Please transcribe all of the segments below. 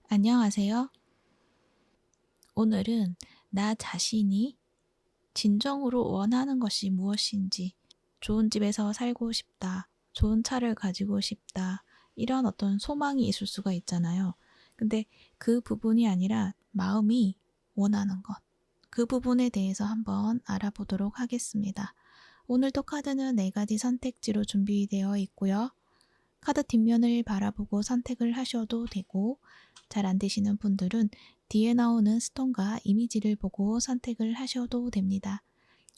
안녕하세요. 오늘은 나 자신이 진정으로 원하는 것이 무엇인지, 좋은 집에서 살고 싶다, 좋은 차를 가지고 싶다, 이런 어떤 소망이 있을 수가 있잖아요. 근데 그 부분이 아니라 마음이 원하는 것, 그 부분에 대해서 한번 알아보도록 하겠습니다. 오늘도 카드는 4가지 선택지로 준비되어 있고요. 카드 뒷면을 바라보고 선택을 하셔도 되고, 잘 안 되시는 분들은 뒤에 나오는 스톤과 이미지를 보고 선택을 하셔도 됩니다.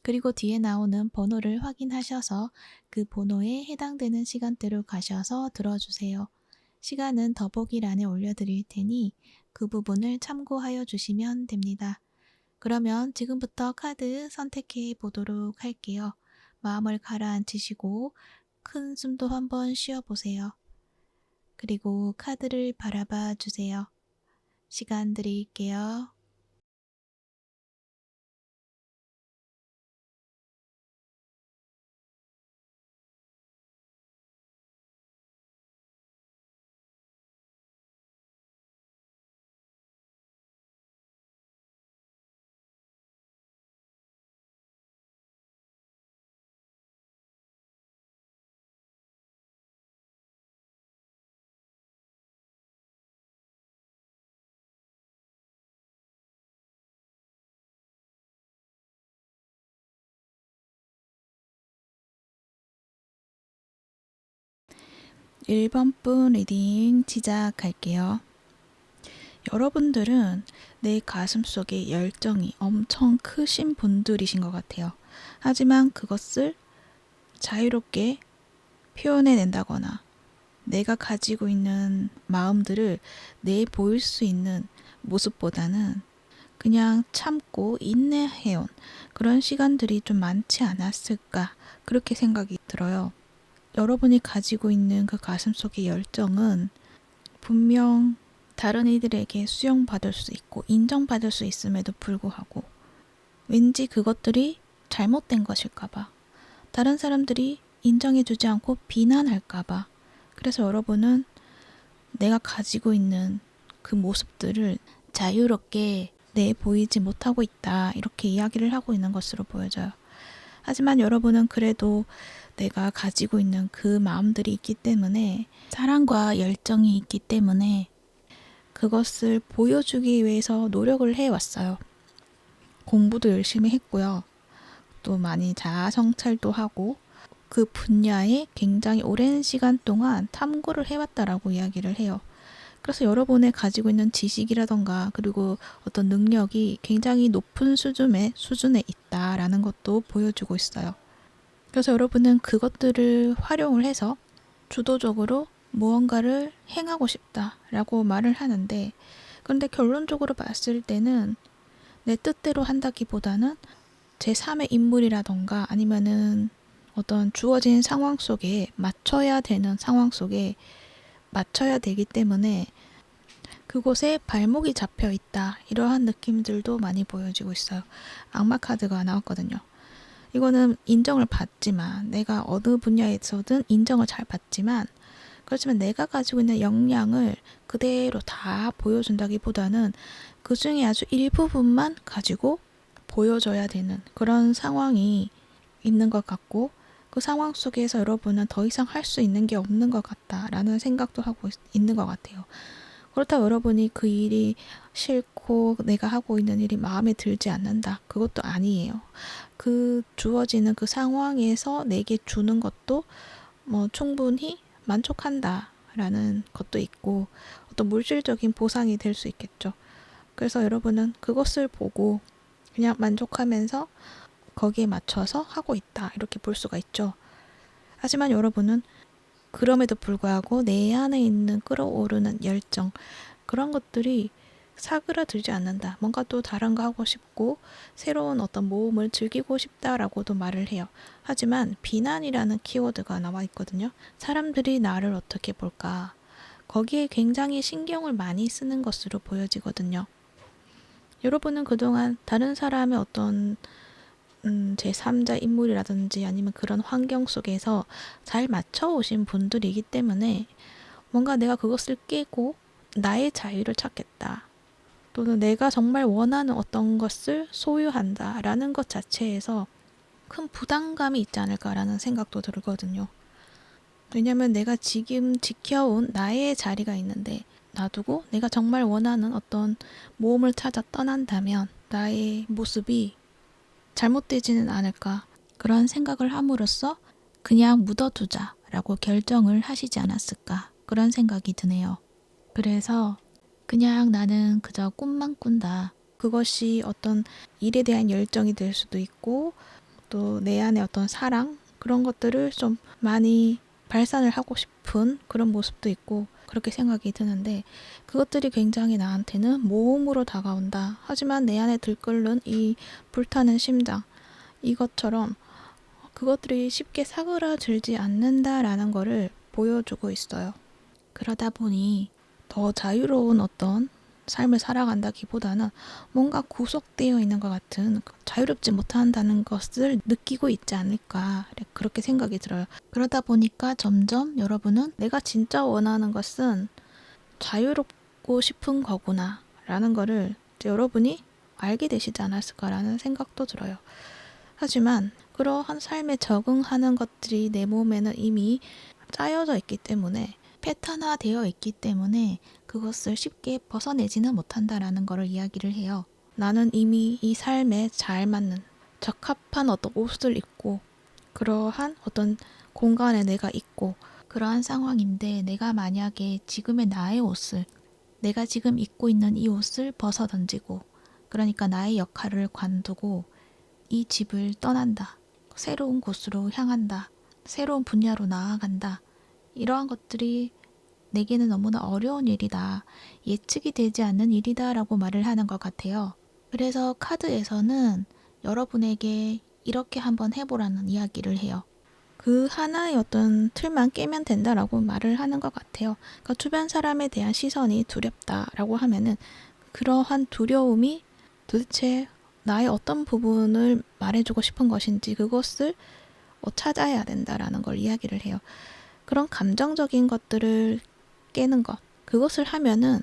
그리고 뒤에 나오는 번호를 확인하셔서 그 번호에 해당되는 시간대로 가셔서 들어주세요. 시간은 더보기란에 올려드릴 테니 그 부분을 참고하여 주시면 됩니다. 그러면 지금부터 카드 선택해 보도록 할게요. 마음을 가라앉히시고 큰 숨도 한번 쉬어보세요. 그리고 카드를 바라봐 주세요. 시간 드릴게요. 일 번 분 리딩 시작할게요. 여러분들은 내 가슴속에 열정이 엄청 크신 분들이신 것 같아요. 하지만 그것을 자유롭게 표현해낸다거나 내가 가지고 있는 마음들을 내보일 수 있는 모습보다는 그냥 참고 인내해온 그런 시간들이 좀 많지 않았을까, 그렇게 생각이 들어요. 여러분이 가지고 있는 그 가슴속의 열정은 분명 다른 이들에게 수용받을 수 있고 인정받을 수 있음에도 불구하고 왠지 그것들이 잘못된 것일까봐, 다른 사람들이 인정해주지 않고 비난할까봐, 그래서 여러분은 내가 가지고 있는 그 모습들을 자유롭게 내보이지 못하고 있다, 이렇게 이야기를 하고 있는 것으로 보여져요. 하지만 여러분은 그래도 내가 가지고 있는 그 마음들이 있기 때문에, 사랑과 열정이 있기 때문에 그것을 보여주기 위해서 노력을 해왔어요. 공부도 열심히 했고요. 또 많이 자아 성찰도 하고 그 분야에 굉장히 오랜 시간 동안 탐구를 해왔다라고 이야기를 해요. 그래서 여러분의 가지고 있는 지식이라던가 그리고 어떤 능력이 굉장히 높은 수준에 있다라는 것도 보여주고 있어요. 그래서 여러분은 그것들을 활용을 해서 주도적으로 무언가를 행하고 싶다라고 말을 하는데, 그런데 결론적으로 봤을 때는 내 뜻대로 한다기보다는 제3의 인물이라던가 아니면은 어떤 주어진 상황 속에 맞춰야 되는 상황 속에 맞춰야 되기 때문에 그곳에 발목이 잡혀 있다, 이러한 느낌들도 많이 보여지고 있어요. 악마 카드가 나왔거든요. 이거는 인정을 받지만, 내가 어느 분야에서든 인정을 잘 받지만, 그렇지만 내가 가지고 있는 역량을 그대로 다 보여준다기보다는 그 중에 아주 일부분만 가지고 보여줘야 되는 그런 상황이 있는 것 같고, 그 상황 속에서 여러분은 더 이상 할 수 있는 게 없는 것 같다라는 생각도 하고 있는 것 같아요. 그렇다고 여러분이 그 일이 싫고 내가 하고 있는 일이 마음에 들지 않는다, 그것도 아니에요. 그 주어지는 그 상황에서 내게 주는 것도 충분히 만족한다 라는 것도 있고, 어떤 물질적인 보상이 될 수 있겠죠. 그래서 여러분은 그것을 보고 그냥 만족하면서 거기에 맞춰서 하고 있다, 이렇게 볼 수가 있죠. 하지만 여러분은 그럼에도 불구하고 내 안에 있는 끓어오르는 열정, 그런 것들이 사그라들지 않는다. 뭔가 또 다른 거 하고 싶고 새로운 어떤 모험을 즐기고 싶다라고도 말을 해요. 하지만 비난이라는 키워드가 나와 있거든요. 사람들이 나를 어떻게 볼까? 거기에 굉장히 신경을 많이 쓰는 것으로 보여지거든요. 여러분은 그동안 다른 사람의 어떤 제3자 인물이라든지 아니면 그런 환경 속에서 잘 맞춰 오신 분들이기 때문에 뭔가 내가 그것을 깨고 나의 자유를 찾겠다. 또는 내가 정말 원하는 어떤 것을 소유한다 라는 것 자체에서 큰 부담감이 있지 않을까라는 생각도 들거든요. 왜냐면 내가 지금 지켜온 나의 자리가 있는데 놔두고 내가 정말 원하는 어떤 모험을 찾아 떠난다면 나의 모습이 잘못되지는 않을까, 그런 생각을 함으로써 그냥 묻어두자 라고 결정을 하시지 않았을까, 그런 생각이 드네요. 그래서 그냥 나는 그저 꿈만 꾼다. 그것이 어떤 일에 대한 열정이 될 수도 있고 또 내 안에 어떤 사랑, 그런 것들을 좀 많이 발산을 하고 싶은 그런 모습도 있고 그렇게 생각이 드는데, 그것들이 굉장히 나한테는 모험으로 다가온다. 하지만 내 안에 들끓는 이 불타는 심장, 이것처럼 그것들이 쉽게 사그라들지 않는다라는 거를 보여주고 있어요. 그러다 보니 더 자유로운 어떤 삶을 살아간다기보다는 뭔가 구속되어 있는 것 같은, 자유롭지 못한다는 것을 느끼고 있지 않을까, 그렇게 생각이 들어요. 그러다 보니까 점점 여러분은 내가 진짜 원하는 것은 자유롭고 싶은 거구나 라는 거를 여러분이 알게 되시지 않았을까라는 생각도 들어요. 하지만 그러한 삶에 적응하는 것들이 내 몸에는 이미 짜여져 있기 때문에, 패턴화되어 있기 때문에 그것을 쉽게 벗어내지는 못한다라는 것을 이야기를 해요. 나는 이미 이 삶에 잘 맞는 적합한 어떤 옷을 입고 그러한 어떤 공간에 내가 있고 그러한 상황인데, 내가 만약에 지금의 나의 옷을, 내가 지금 입고 있는 이 옷을 벗어 던지고, 그러니까 나의 역할을 관두고 이 집을 떠난다, 새로운 곳으로 향한다, 새로운 분야로 나아간다, 이러한 것들이 내게는 너무나 어려운 일이다, 예측이 되지 않는 일이다 라고 말을 하는 것 같아요. 그래서 카드에서는 여러분에게 이렇게 한번 해보라는 이야기를 해요. 그 하나의 어떤 틀만 깨면 된다라고 말을 하는 것 같아요. 그러니까 주변 사람에 대한 시선이 두렵다라고 하면은 그러한 두려움이 도대체 나의 어떤 부분을 말해주고 싶은 것인지 그것을 찾아야 된다라는 걸 이야기를 해요. 그런 감정적인 것들을 깨는 것, 그것을 하면은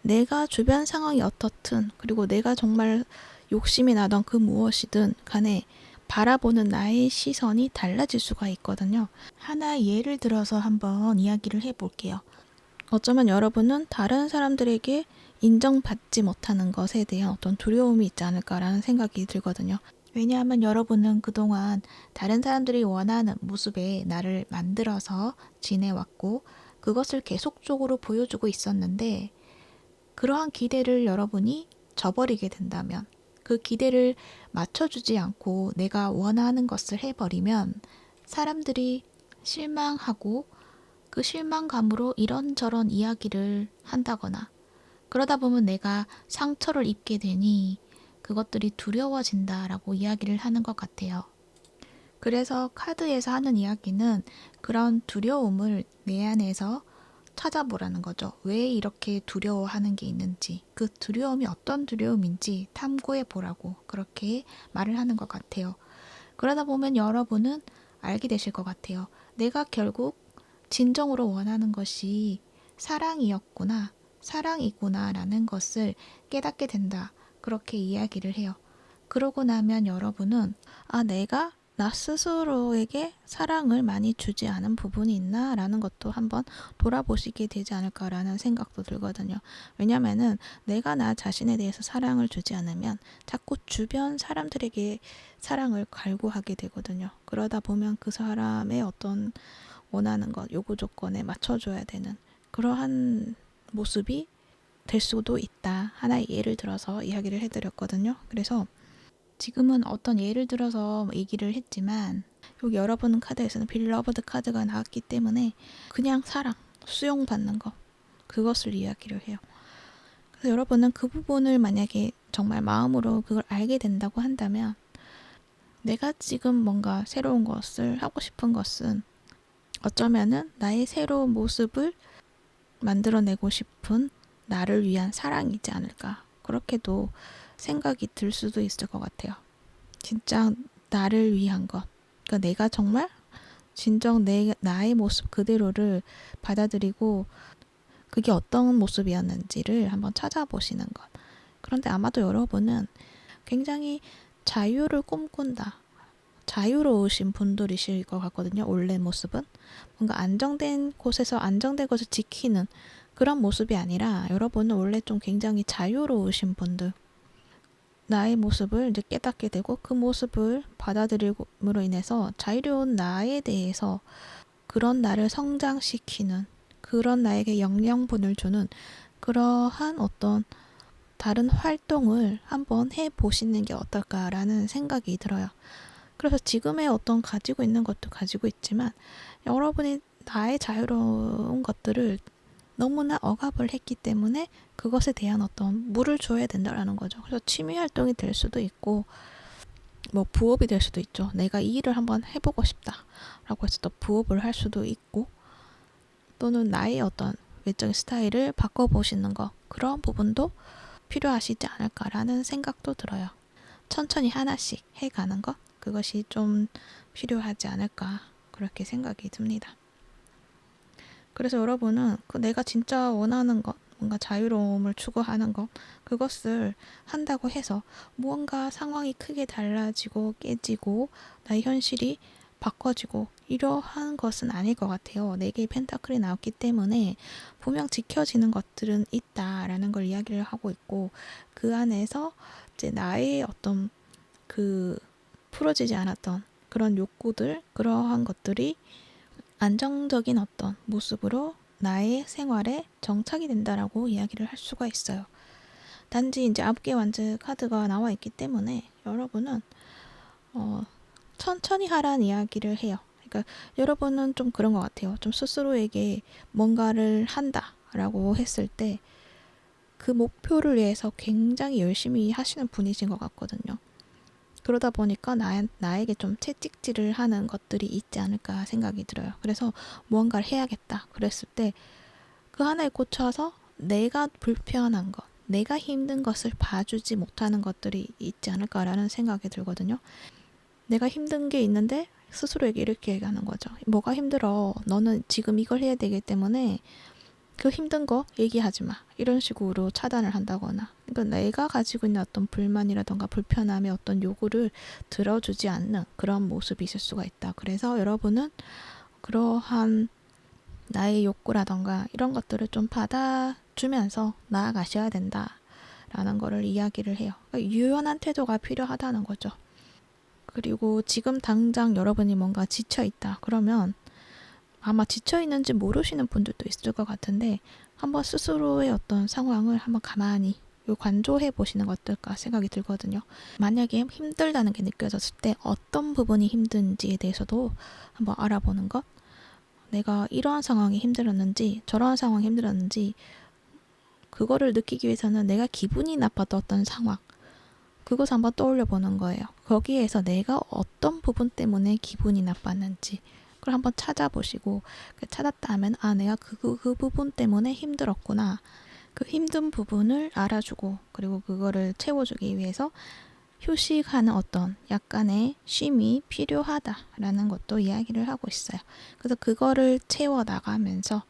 내가 주변 상황이 어떻든, 그리고 내가 정말 욕심이 나던 그 무엇이든 간에 바라보는 나의 시선이 달라질 수가 있거든요. 하나 예를 들어서 한번 이야기를 해볼게요. 어쩌면 여러분은 다른 사람들에게 인정받지 못하는 것에 대한 어떤 두려움이 있지 않을까라는 생각이 들거든요. 왜냐하면 여러분은 그동안 다른 사람들이 원하는 모습에 나를 만들어서 지내왔고 그것을 계속적으로 보여주고 있었는데, 그러한 기대를 여러분이 저버리게 된다면, 그 기대를 맞춰주지 않고 내가 원하는 것을 해버리면 사람들이 실망하고 그 실망감으로 이런저런 이야기를 한다거나, 그러다 보면 내가 상처를 입게 되니 그것들이 두려워진다라고 이야기를 하는 것 같아요. 그래서 카드에서 하는 이야기는 그런 두려움을 내 안에서 찾아보라는 거죠. 왜 이렇게 두려워하는 게 있는지, 그 두려움이 어떤 두려움인지 탐구해 보라고 그렇게 말을 하는 것 같아요. 그러다 보면 여러분은 알게 되실 것 같아요. 내가 결국 진정으로 원하는 것이 사랑이었구나, 사랑이구나 라는 것을 깨닫게 된다. 그렇게 이야기를 해요. 그러고 나면 여러분은 내가 나 스스로에게 사랑을 많이 주지 않은 부분이 있나 라는 것도 한번 돌아보시게 되지 않을까라는 생각도 들거든요. 왜냐면은 내가 나 자신에 대해서 사랑을 주지 않으면 자꾸 주변 사람들에게 사랑을 갈구하게 되거든요. 그러다 보면 그 사람의 어떤 원하는 것, 요구 조건에 맞춰줘야 되는 그러한 모습이 될 수도 있다. 하나의 예를 들어서 이야기를 해드렸거든요. 그래서 지금은 어떤 예를 들어서 얘기를 했지만 여기 여러분 카드에서는 빌러버드 카드가 나왔기 때문에 그냥 사랑, 수용받는 것, 그것을 이야기를 해요. 그래서 여러분은 그 부분을 만약에 정말 마음으로 그걸 알게 된다고 한다면, 내가 지금 뭔가 새로운 것을 하고 싶은 것은 어쩌면은 나의 새로운 모습을 만들어내고 싶은 나를 위한 사랑이지 않을까, 그렇게도 생각이 들 수도 있을 것 같아요. 진짜 나를 위한 것, 그러니까 내가 정말 진정 나의 모습 그대로를 받아들이고 그게 어떤 모습이었는지를 한번 찾아보시는 것. 그런데 아마도 여러분은 굉장히 자유를 꿈꾼다. 자유로우신 분들이실 것 같거든요. 원래 모습은. 뭔가 안정된 곳에서 안정된 것을 지키는 그런 모습이 아니라 여러분은 원래 좀 굉장히 자유로우신 분들. 나의 모습을 이제 깨닫게 되고 그 모습을 받아들임으로 인해서 자유로운 나에 대해서 그런 나를 성장시키는 그런 나에게 영양분을 주는 그러한 어떤 다른 활동을 한번 해보시는 게 어떨까라는 생각이 들어요. 그래서 지금의 어떤 가지고 있는 것도 가지고 있지만 여러분이 나의 자유로운 것들을 너무나 억압을 했기 때문에 그것에 대한 어떤 물을 줘야 된다라는 거죠. 그래서 취미 활동이 될 수도 있고 뭐 부업이 될 수도 있죠. 내가 이 일을 한번 해보고 싶다라고 해서 또 부업을 할 수도 있고 또는 나의 어떤 외적인 스타일을 바꿔보시는 거 그런 부분도 필요하시지 않을까라는 생각도 들어요. 천천히 하나씩 해가는 것 그것이 좀 필요하지 않을까 그렇게 생각이 듭니다. 그래서 여러분은 내가 진짜 원하는 것 뭔가 자유로움을 추구하는 것 그것을 한다고 해서 무언가 상황이 크게 달라지고 깨지고 나의 현실이 바꿔지고 이러한 것은 아닐 것 같아요. 4개의 펜타클이 나왔기 때문에 분명 지켜지는 것들은 있다라는 걸 이야기를 하고 있고 그 안에서 이제 나의 어떤 그 풀어지지 않았던 그런 욕구들 그러한 것들이 안정적인 어떤 모습으로 나의 생활에 정착이 된다라고 이야기를 할 수가 있어요. 단지 이제 9개 완즈 카드가 나와 있기 때문에 여러분은 천천히 하라는 이야기를 해요. 그러니까 여러분은 좀 그런 것 같아요. 좀 스스로에게 뭔가를 한다라고 했을 때 그 목표를 위해서 굉장히 열심히 하시는 분이신 것 같거든요. 그러다 보니까 나에게 좀 채찍질을 하는 것들이 있지 않을까 생각이 들어요. 그래서 무언가를 해야겠다 그랬을 때 그 하나에 꽂혀서 내가 불편한 것, 내가 힘든 것을 봐주지 못하는 것들이 있지 않을까라는 생각이 들거든요. 내가 힘든 게 있는데 스스로에게 이렇게 얘기하는 거죠. 뭐가 힘들어? 너는 지금 이걸 해야 되기 때문에 그 힘든 거 얘기하지 마. 이런 식으로 차단을 한다거나. 그러니까 내가 가지고 있는 어떤 불만이라던가 불편함의 어떤 요구를 들어주지 않는 그런 모습이 있을 수가 있다. 그래서 여러분은 그러한 나의 욕구라던가 이런 것들을 좀 받아주면서 나아가셔야 된다라는 거를 이야기를 해요. 그러니까 유연한 태도가 필요하다는 거죠. 그리고 지금 당장 여러분이 뭔가 지쳐있다. 그러면 아마 지쳐있는지 모르시는 분들도 있을 것 같은데 한번 스스로의 어떤 상황을 한번 가만히 관조해 보시는 것 어떨까 생각이 들거든요. 만약에 힘들다는 게 느껴졌을 때 어떤 부분이 힘든지에 대해서도 한번 알아보는 것. 내가 이러한 상황이 힘들었는지 저러한 상황이 힘들었는지 그거를 느끼기 위해서는 내가 기분이 나빴던 어떤 상황 그것을 한번 떠올려 보는 거예요. 거기에서 내가 어떤 부분 때문에 기분이 나빴는지 그걸 한번 찾아보시고 찾았다 하면 내가 그 부분 때문에 힘들었구나. 그 힘든 부분을 알아주고 그리고 그거를 채워주기 위해서 휴식하는 어떤 약간의 쉼이 필요하다라는 것도 이야기를 하고 있어요. 그래서 그거를 채워나가면서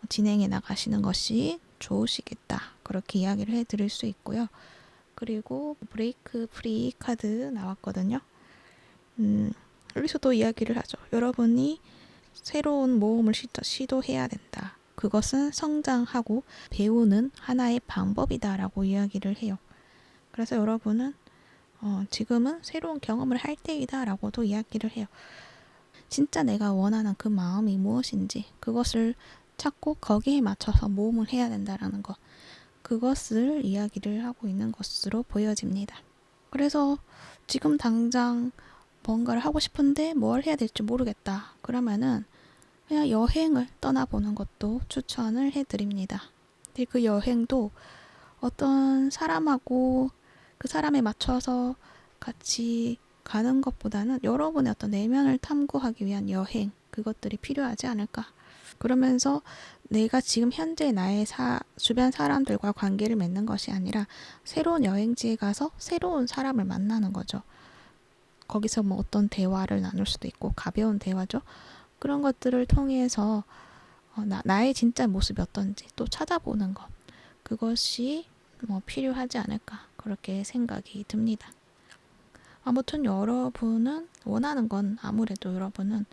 진행해 나가시는 것이 좋으시겠다. 그렇게 이야기를 해드릴 수 있고요. 그리고 브레이크 프리 카드 나왔거든요. 여기서도 이야기를 하죠. 여러분이 새로운 모험을 시도해야 된다. 그것은 성장하고 배우는 하나의 방법이다라고 이야기를 해요. 그래서 여러분은 지금은 새로운 경험을 할 때이다라고도 이야기를 해요. 진짜 내가 원하는 그 마음이 무엇인지 그것을 찾고 거기에 맞춰서 모험을 해야 된다라는 것. 그것을 이야기를 하고 있는 것으로 보여집니다. 그래서 지금 당장 뭔가를 하고 싶은데 뭘 해야 될지 모르겠다. 그러면은 그냥 여행을 떠나보는 것도 추천을 해드립니다. 근데 그 여행도 어떤 사람하고 그 사람에 맞춰서 같이 가는 것보다는 여러분의 어떤 내면을 탐구하기 위한 여행 그것들이 필요하지 않을까. 그러면서 내가 지금 현재 나의 주변 사람들과 관계를 맺는 것이 아니라 새로운 여행지에 가서 새로운 사람을 만나는 거죠. 거기서 뭐 어떤 대화를 나눌 수도 있고 가벼운 대화죠. 그런 것들을 통해서 나의 진짜 모습이 어떤지 또 찾아보는 것. 그것이 필요하지 않을까. 그렇게 생각이 듭니다. 아무튼 여러분은 원하는 건 아무래도 여러분은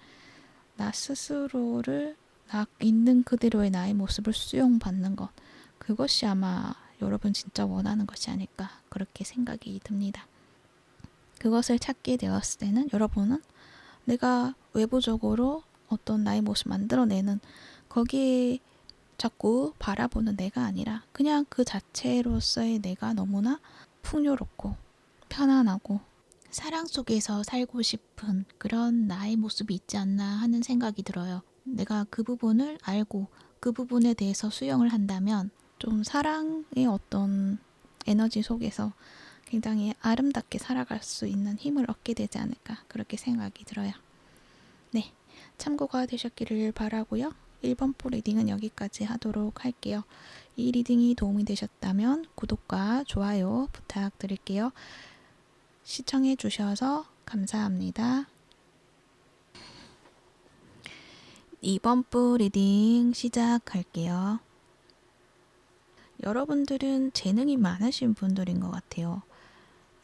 나 스스로를 나 있는 그대로의 나의 모습을 수용받는 것. 그것이 아마 여러분 진짜 원하는 것이 아닐까. 그렇게 생각이 듭니다. 그것을 찾게 되었을 때는 여러분은 내가 외부적으로 어떤 나의 모습 만들어내는 거기에 자꾸 바라보는 내가 아니라 그냥 그 자체로서의 내가 너무나 풍요롭고 편안하고 사랑 속에서 살고 싶은 그런 나의 모습이 있지 않나 하는 생각이 들어요. 내가 그 부분을 알고 그 부분에 대해서 수용을 한다면 좀 사랑의 어떤 에너지 속에서 굉장히 아름답게 살아갈 수 있는 힘을 얻게 되지 않을까 그렇게 생각이 들어요. 네, 참고가 되셨기를 바라고요. 1번 보 리딩은 여기까지 하도록 할게요. 이 리딩이 도움이 되셨다면 구독과 좋아요 부탁드릴게요. 시청해 주셔서 감사합니다. 2번 보 리딩 시작할게요. 여러분들은 재능이 많으신 분들인 것 같아요.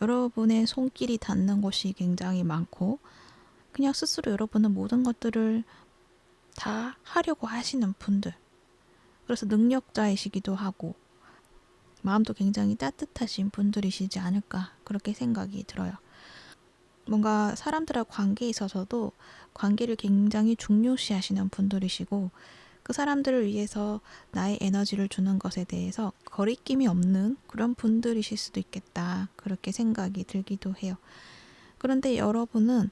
여러분의 손길이 닿는 곳이 굉장히 많고 그냥 스스로 여러분은 모든 것들을 다 하려고 하시는 분들. 그래서 능력자이시기도 하고 마음도 굉장히 따뜻하신 분들이시지 않을까 그렇게 생각이 들어요. 뭔가 사람들과 관계에 있어서도 관계를 굉장히 중요시하시는 분들이시고 그 사람들을 위해서 나의 에너지를 주는 것에 대해서 거리낌이 없는 그런 분들이실 수도 있겠다 그렇게 생각이 들기도 해요. 그런데 여러분은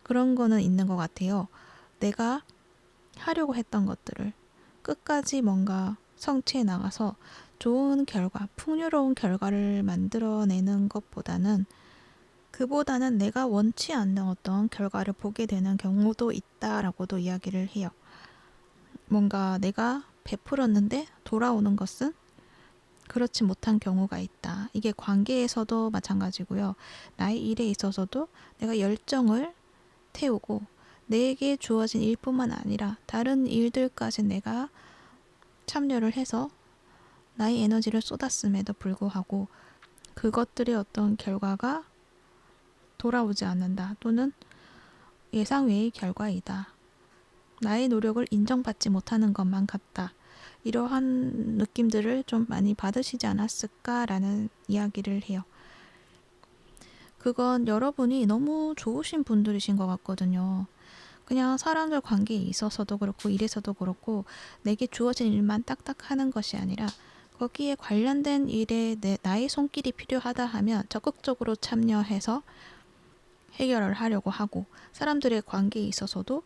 그런 거는 있는 것 같아요. 내가 하려고 했던 것들을 끝까지 뭔가 성취해 나가서 좋은 결과, 풍요로운 결과를 만들어내는 것보다는 그보다는 내가 원치 않는 어떤 결과를 보게 되는 경우도 있다라고도 이야기를 해요. 뭔가 내가 베풀었는데 돌아오는 것은 그렇지 못한 경우가 있다. 이게 관계에서도 마찬가지고요. 나의 일에 있어서도 내가 열정을 태우고 내게 주어진 일뿐만 아니라 다른 일들까지 내가 참여를 해서 나의 에너지를 쏟았음에도 불구하고 그것들의 어떤 결과가 돌아오지 않는다. 또는 예상 외의 결과이다. 나의 노력을 인정받지 못하는 것만 같다. 이러한 느낌들을 좀 많이 받으시지 않았을까라는 이야기를 해요. 그건 여러분이 너무 좋으신 분들이신 것 같거든요. 그냥 사람들 관계에 있어서도 그렇고 일에서도 그렇고 내게 주어진 일만 딱딱 하는 것이 아니라 거기에 관련된 일에 나의 손길이 필요하다 하면 적극적으로 참여해서 해결을 하려고 하고 사람들의 관계에 있어서도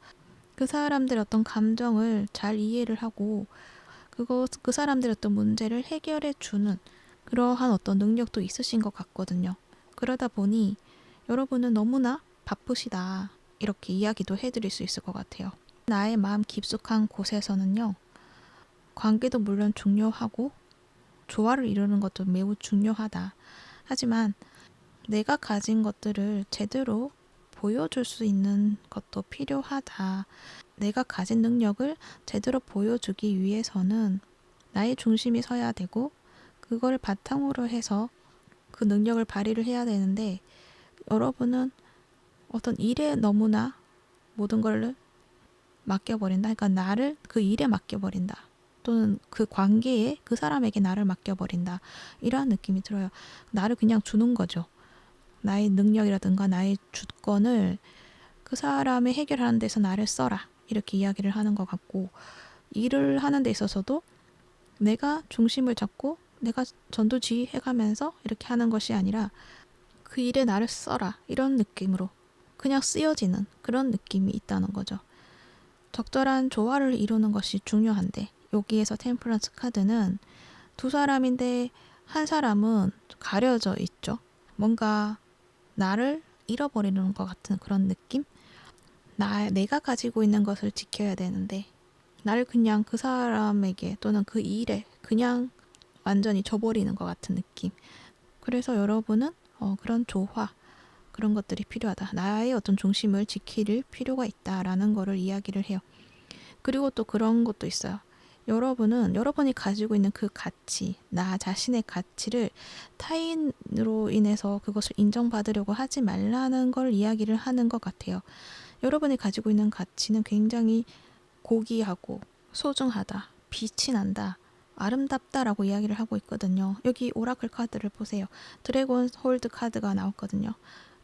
그 사람들의 어떤 감정을 잘 이해를 하고 그 사람들의 어떤 문제를 해결해 주는 그러한 어떤 능력도 있으신 것 같거든요. 그러다 보니 여러분은 너무나 바쁘시다. 이렇게 이야기도 해드릴 수 있을 것 같아요. 나의 마음 깊숙한 곳에서는요. 관계도 물론 중요하고 조화를 이루는 것도 매우 중요하다. 하지만 내가 가진 것들을 제대로 보여줄 수 있는 것도 필요하다. 내가 가진 능력을 제대로 보여주기 위해서는 나의 중심이 서야 되고 그걸 바탕으로 해서 그 능력을 발휘를 해야 되는데 여러분은 어떤 일에 너무나 모든 걸 맡겨버린다. 그러니까 나를 그 일에 맡겨버린다. 또는 그 관계에 그 사람에게 나를 맡겨버린다. 이러한 느낌이 들어요. 나를 그냥 주는 거죠. 나의 능력이라든가 나의 주권을 그 사람의 해결하는 데서 나를 써라. 이렇게 이야기를 하는 것 같고 일을 하는 데 있어서도 내가 중심을 잡고 내가 전도지휘해가면서 이렇게 하는 것이 아니라 그 일에 나를 써라. 이런 느낌으로 그냥 쓰여지는 그런 느낌이 있다는 거죠. 적절한 조화를 이루는 것이 중요한데 여기에서 템퍼런스 카드는 두 사람인데 한 사람은 가려져 있죠. 뭔가 나를 잃어버리는 것 같은 그런 느낌? 내가 가지고 있는 것을 지켜야 되는데 나를 그냥 그 사람에게 또는 그 일에 그냥 완전히 줘버리는 것 같은 느낌. 그래서 여러분은 그런 조화 그런 것들이 필요하다. 나의 어떤 중심을 지킬 필요가 있다라는 거를 이야기를 해요. 그리고 또 그런 것도 있어요. 여러분이 가지고 있는 그 가치, 나 자신의 가치를 타인으로 인해서 그것을 인정받으려고 하지 말라는 걸 이야기를 하는 것 같아요. 여러분이 가지고 있는 가치는 굉장히 고귀하고 소중하다, 빛이 난다, 아름답다라고 이야기를 하고 있거든요. 여기 오라클 카드를 보세요. 드래곤 홀드 카드가 나왔거든요.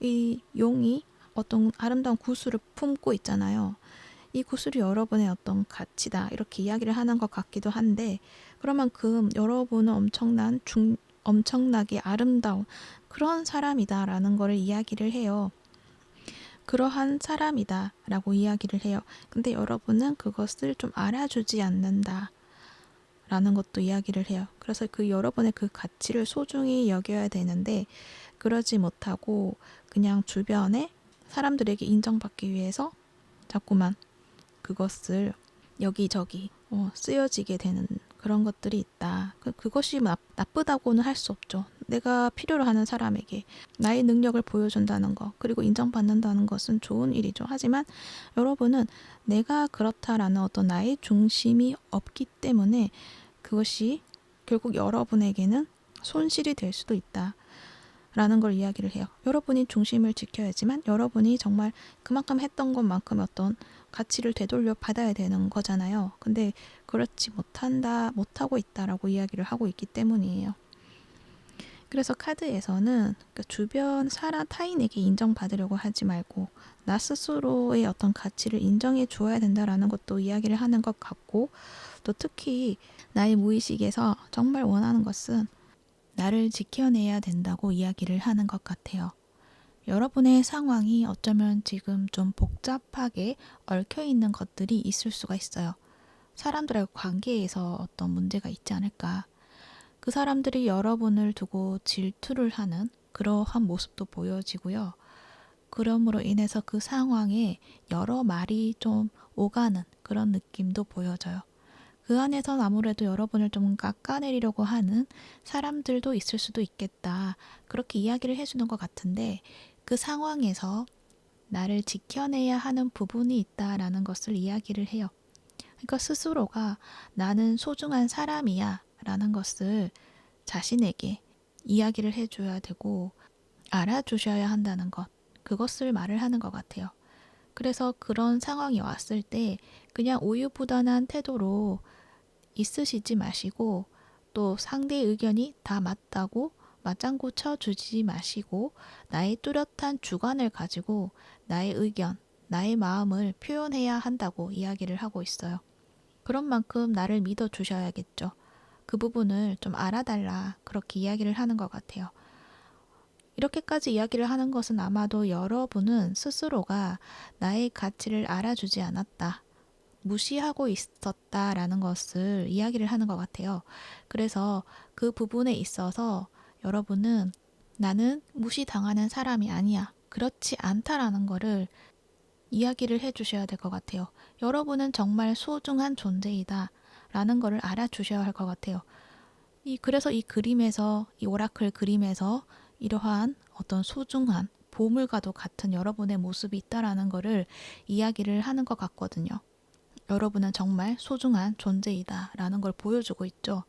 이 용이 어떤 아름다운 구슬을 품고 있잖아요. 이 구슬이 여러분의 어떤 가치다 이렇게 이야기를 하는 것 같기도 한데, 그런 만큼 여러분은 엄청나게 아름다운 그런 사람이다라는 거를 이야기를 해요. 그러한 사람이다라고 이야기를 해요. 근데 여러분은 그것을 좀 알아주지 않는다 라는 것도 이야기를 해요. 그래서 그 여러분의 그 가치를 소중히 여겨야 되는데, 그러지 못하고 그냥 주변에 사람들에게 인정받기 위해서 자꾸만 그것을 여기저기 쓰여지게 되는 그런 것들이 있다. 그것이 나쁘다고는 할 수 없죠. 내가 필요로 하는 사람에게 나의 능력을 보여준다는 것, 그리고 인정받는다는 것은 좋은 일이죠. 하지만 여러분은 내가 그렇다라는 어떤 나의 중심이 없기 때문에 그것이 결국 여러분에게는 손실이 될 수도 있다 라는 걸 이야기를 해요. 여러분이 중심을 지켜야지만 여러분이 정말 그만큼 했던 것만큼 어떤 가치를 되돌려 받아야 되는 거잖아요. 근데 그렇지 못하고 있다라고 이야기를 하고 있기 때문이에요. 그래서 카드에서는 주변 타인에게 인정받으려고 하지 말고 나 스스로의 어떤 가치를 인정해 주어야 된다라는 것도 이야기를 하는 것 같고, 또 특히 나의 무의식에서 정말 원하는 것은 나를 지켜내야 된다고 이야기를 하는 것 같아요. 여러분의 상황이 어쩌면 지금 좀 복잡하게 얽혀있는 것들이 있을 수가 있어요. 사람들의 관계에서 어떤 문제가 있지 않을까. 그 사람들이 여러분을 두고 질투를 하는 그러한 모습도 보여지고요. 그럼으로 인해서 그 상황에 여러 말이 좀 오가는 그런 느낌도 보여져요. 그 안에선 아무래도 여러분을 좀 깎아내리려고 하는 사람들도 있을 수도 있겠다. 그렇게 이야기를 해주는 것 같은데, 그 상황에서 나를 지켜내야 하는 부분이 있다라는 것을 이야기를 해요. 그러니까 스스로가 나는 소중한 사람이야 라는 것을 자신에게 이야기를 해줘야 되고 알아주셔야 한다는 것, 그것을 말을 하는 것 같아요. 그래서 그런 상황이 왔을 때 그냥 우유부단한 태도로 있으시지 마시고, 또 상대의 의견이 다 맞다고 맞장구 쳐주지 마시고 나의 뚜렷한 주관을 가지고 나의 의견, 나의 마음을 표현해야 한다고 이야기를 하고 있어요. 그런 만큼 나를 믿어주셔야겠죠. 그 부분을 좀 알아달라 그렇게 이야기를 하는 것 같아요. 이렇게까지 이야기를 하는 것은 아마도 여러분은 스스로가 나의 가치를 알아주지 않았다, 무시하고 있었다라는 것을 이야기를 하는 것 같아요. 그래서 그 부분에 있어서 여러분은 나는 무시당하는 사람이 아니야, 그렇지 않다라는 거를 이야기를 해주셔야 될 것 같아요. 여러분은 정말 소중한 존재이다 라는 거를 알아주셔야 할 것 같아요. 그래서 이 그림에서, 이 오라클 그림에서 이러한 어떤 소중한 보물과도 같은 여러분의 모습이 있다라는 거를 이야기를 하는 것 같거든요. 여러분은 정말 소중한 존재이다 라는 걸 보여주고 있죠.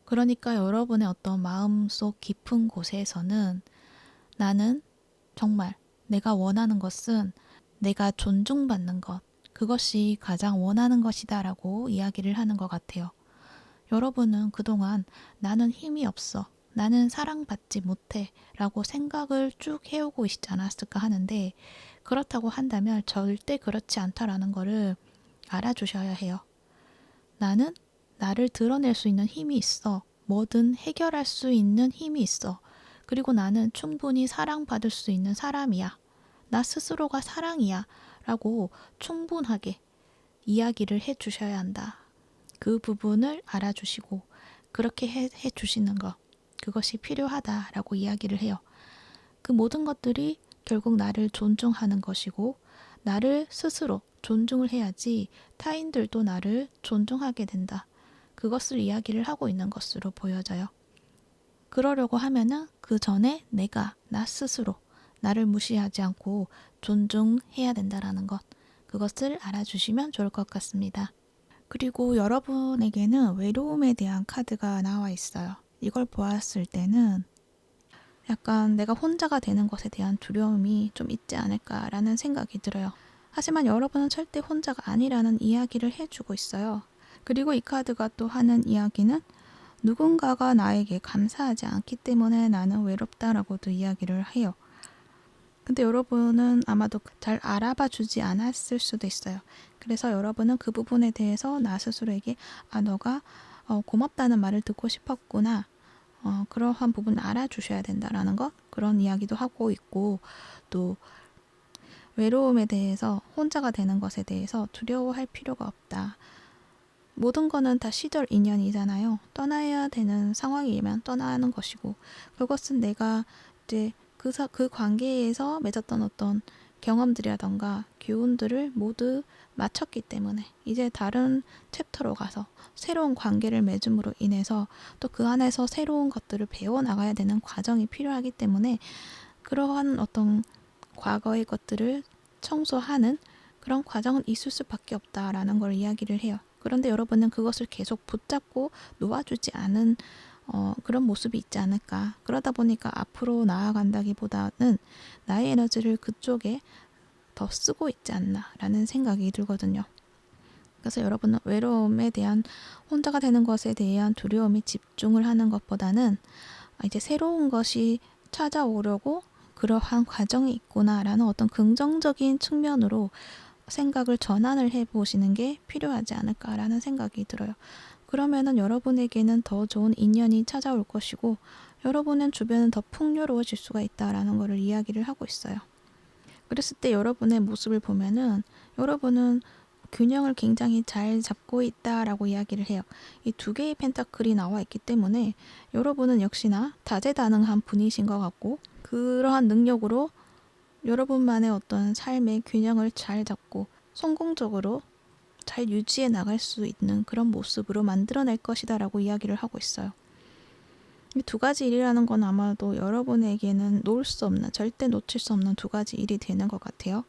그러니까 여러분의 어떤 마음속 깊은 곳에서는 나는 정말 내가 원하는 것은 내가 존중받는 것, 그것이 가장 원하는 것이다 라고 이야기를 하는 것 같아요. 여러분은 그동안 나는 힘이 없어, 나는 사랑받지 못해 라고 생각을 쭉 해오고 있지 않았을까 하는데, 그렇다고 한다면 절대 그렇지 않다라는 거를 알아주셔야 해요. 나는 나를 드러낼 수 있는 힘이 있어. 뭐든 해결할 수 있는 힘이 있어. 그리고 나는 충분히 사랑받을 수 있는 사람이야. 나 스스로가 사랑이야 라고 충분하게 이야기를 해주셔야 한다. 그 부분을 알아주시고 그렇게 해주시는 것, 그것이 필요하다라고 이야기를 해요. 그 모든 것들이 결국 나를 존중하는 것이고, 나를 스스로 존중을 해야지 타인들도 나를 존중하게 된다, 그것을 이야기를 하고 있는 것으로 보여져요. 그러려고 하면은 그 전에 나 스스로 나를 무시하지 않고 존중해야 된다라는 것, 그것을 알아주시면 좋을 것 같습니다. 그리고 여러분에게는 외로움에 대한 카드가 나와 있어요. 이걸 보았을 때는 약간 내가 혼자가 되는 것에 대한 두려움이 좀 있지 않을까라는 생각이 들어요. 하지만 여러분은 절대 혼자가 아니라는 이야기를 해주고 있어요. 그리고 이 카드가 또 하는 이야기는 누군가가 나에게 감사하지 않기 때문에 나는 외롭다라고도 이야기를 해요. 근데 여러분은 아마도 잘 알아봐 주지 않았을 수도 있어요. 그래서 여러분은 그 부분에 대해서 나 스스로에게 너가 고맙다는 말을 듣고 싶었구나. 그러한 부분을 알아주셔야 된다라는 것, 그런 이야기도 하고 있고, 또 외로움에 대해서, 혼자가 되는 것에 대해서 두려워할 필요가 없다. 모든 거는 다 시절 인연이잖아요. 떠나야 되는 상황이면 떠나는 것이고, 그것은 내가 이제 그 관계에서 맺었던 어떤 경험들이라던가 교훈들을 모두 마쳤기 때문에 이제 다른 챕터로 가서 새로운 관계를 맺음으로 인해서 또 그 안에서 새로운 것들을 배워나가야 되는 과정이 필요하기 때문에 그러한 어떤 과거의 것들을 청소하는 그런 과정은 있을 수밖에 없다라는 걸 이야기를 해요. 그런데 여러분은 그것을 계속 붙잡고 놓아주지 않은 그런 모습이 있지 않을까. 그러다 보니까 앞으로 나아간다기보다는 나의 에너지를 그쪽에 더 쓰고 있지 않나라는 생각이 들거든요. 그래서 여러분은 외로움에 대한, 혼자가 되는 것에 대한 두려움에 집중을 하는 것보다는 이제 새로운 것이 찾아오려고 그러한 과정이 있구나라는 어떤 긍정적인 측면으로 생각을 전환을 해보시는 게 필요하지 않을까라는 생각이 들어요. 그러면은 여러분에게는 더 좋은 인연이 찾아올 것이고 여러분의 주변은 더 풍요로워질 수가 있다라는 것을 이야기를 하고 있어요. 그랬을 때 여러분의 모습을 보면은 여러분은 균형을 굉장히 잘 잡고 있다라고 이야기를 해요. 이 두 개의 펜타클이 나와 있기 때문에 여러분은 역시나 다재다능한 분이신 것 같고 그러한 능력으로 여러분만의 어떤 삶의 균형을 잘 잡고 성공적으로 잘 유지해 나갈 수 있는 그런 모습으로 만들어낼 것이다 라고 이야기를 하고 있어요. 이 두 가지 일이라는 건 아마도 여러분에게는 놓을 수 없는, 절대 놓칠 수 없는 두 가지 일이 되는 것 같아요.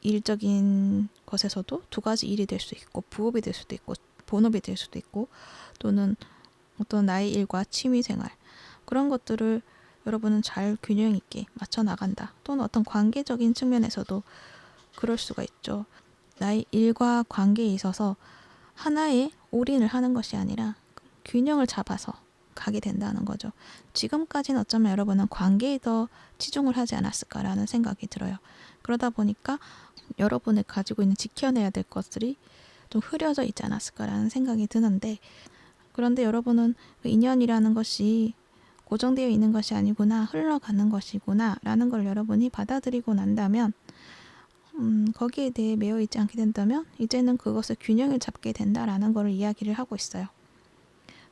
일적인 것에서도 두 가지 일이 될 수 있고, 부업이 될 수도 있고, 본업이 될 수도 있고, 또는 어떤 나의 일과 취미생활, 그런 것들을 여러분은 잘 균형 있게 맞춰 나간다. 또는 어떤 관계적인 측면에서도 그럴 수가 있죠. 나의 일과 관계에 있어서 하나에 올인을 하는 것이 아니라 균형을 잡아서 가게 된다는 거죠. 지금까지는 어쩌면 여러분은 관계에 더 치중을 하지 않았을까라는 생각이 들어요. 그러다 보니까 여러분이 가지고 있는 지켜내야 될 것들이 좀 흐려져 있지 않았을까라는 생각이 드는데, 그런데 여러분은 그 인연이라는 것이 고정되어 있는 것이 아니구나, 흘러가는 것이구나 라는 걸 여러분이 받아들이고 난다면 거기에 대해 매여 있지 않게 된다면 이제는 그것을 균형을 잡게 된다라는 걸 이야기를 하고 있어요.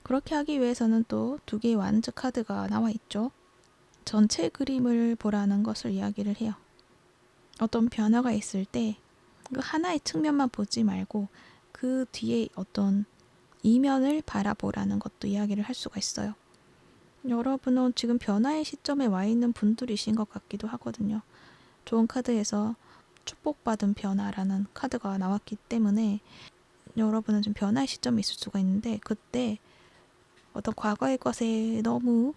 그렇게 하기 위해서는 또 두 개의 완즈 카드가 나와 있죠. 전체 그림을 보라는 것을 이야기를 해요. 어떤 변화가 있을 때 그 하나의 측면만 보지 말고 그 뒤에 어떤 이면을 바라보라는 것도 이야기를 할 수가 있어요. 여러분은 지금 변화의 시점에 와 있는 분들이신 것 같기도 하거든요. 좋은 카드에서 축복받은 변화라는 카드가 나왔기 때문에 여러분은 좀 변화의 시점이 있을 수가 있는데, 그때 어떤 과거의 것에 너무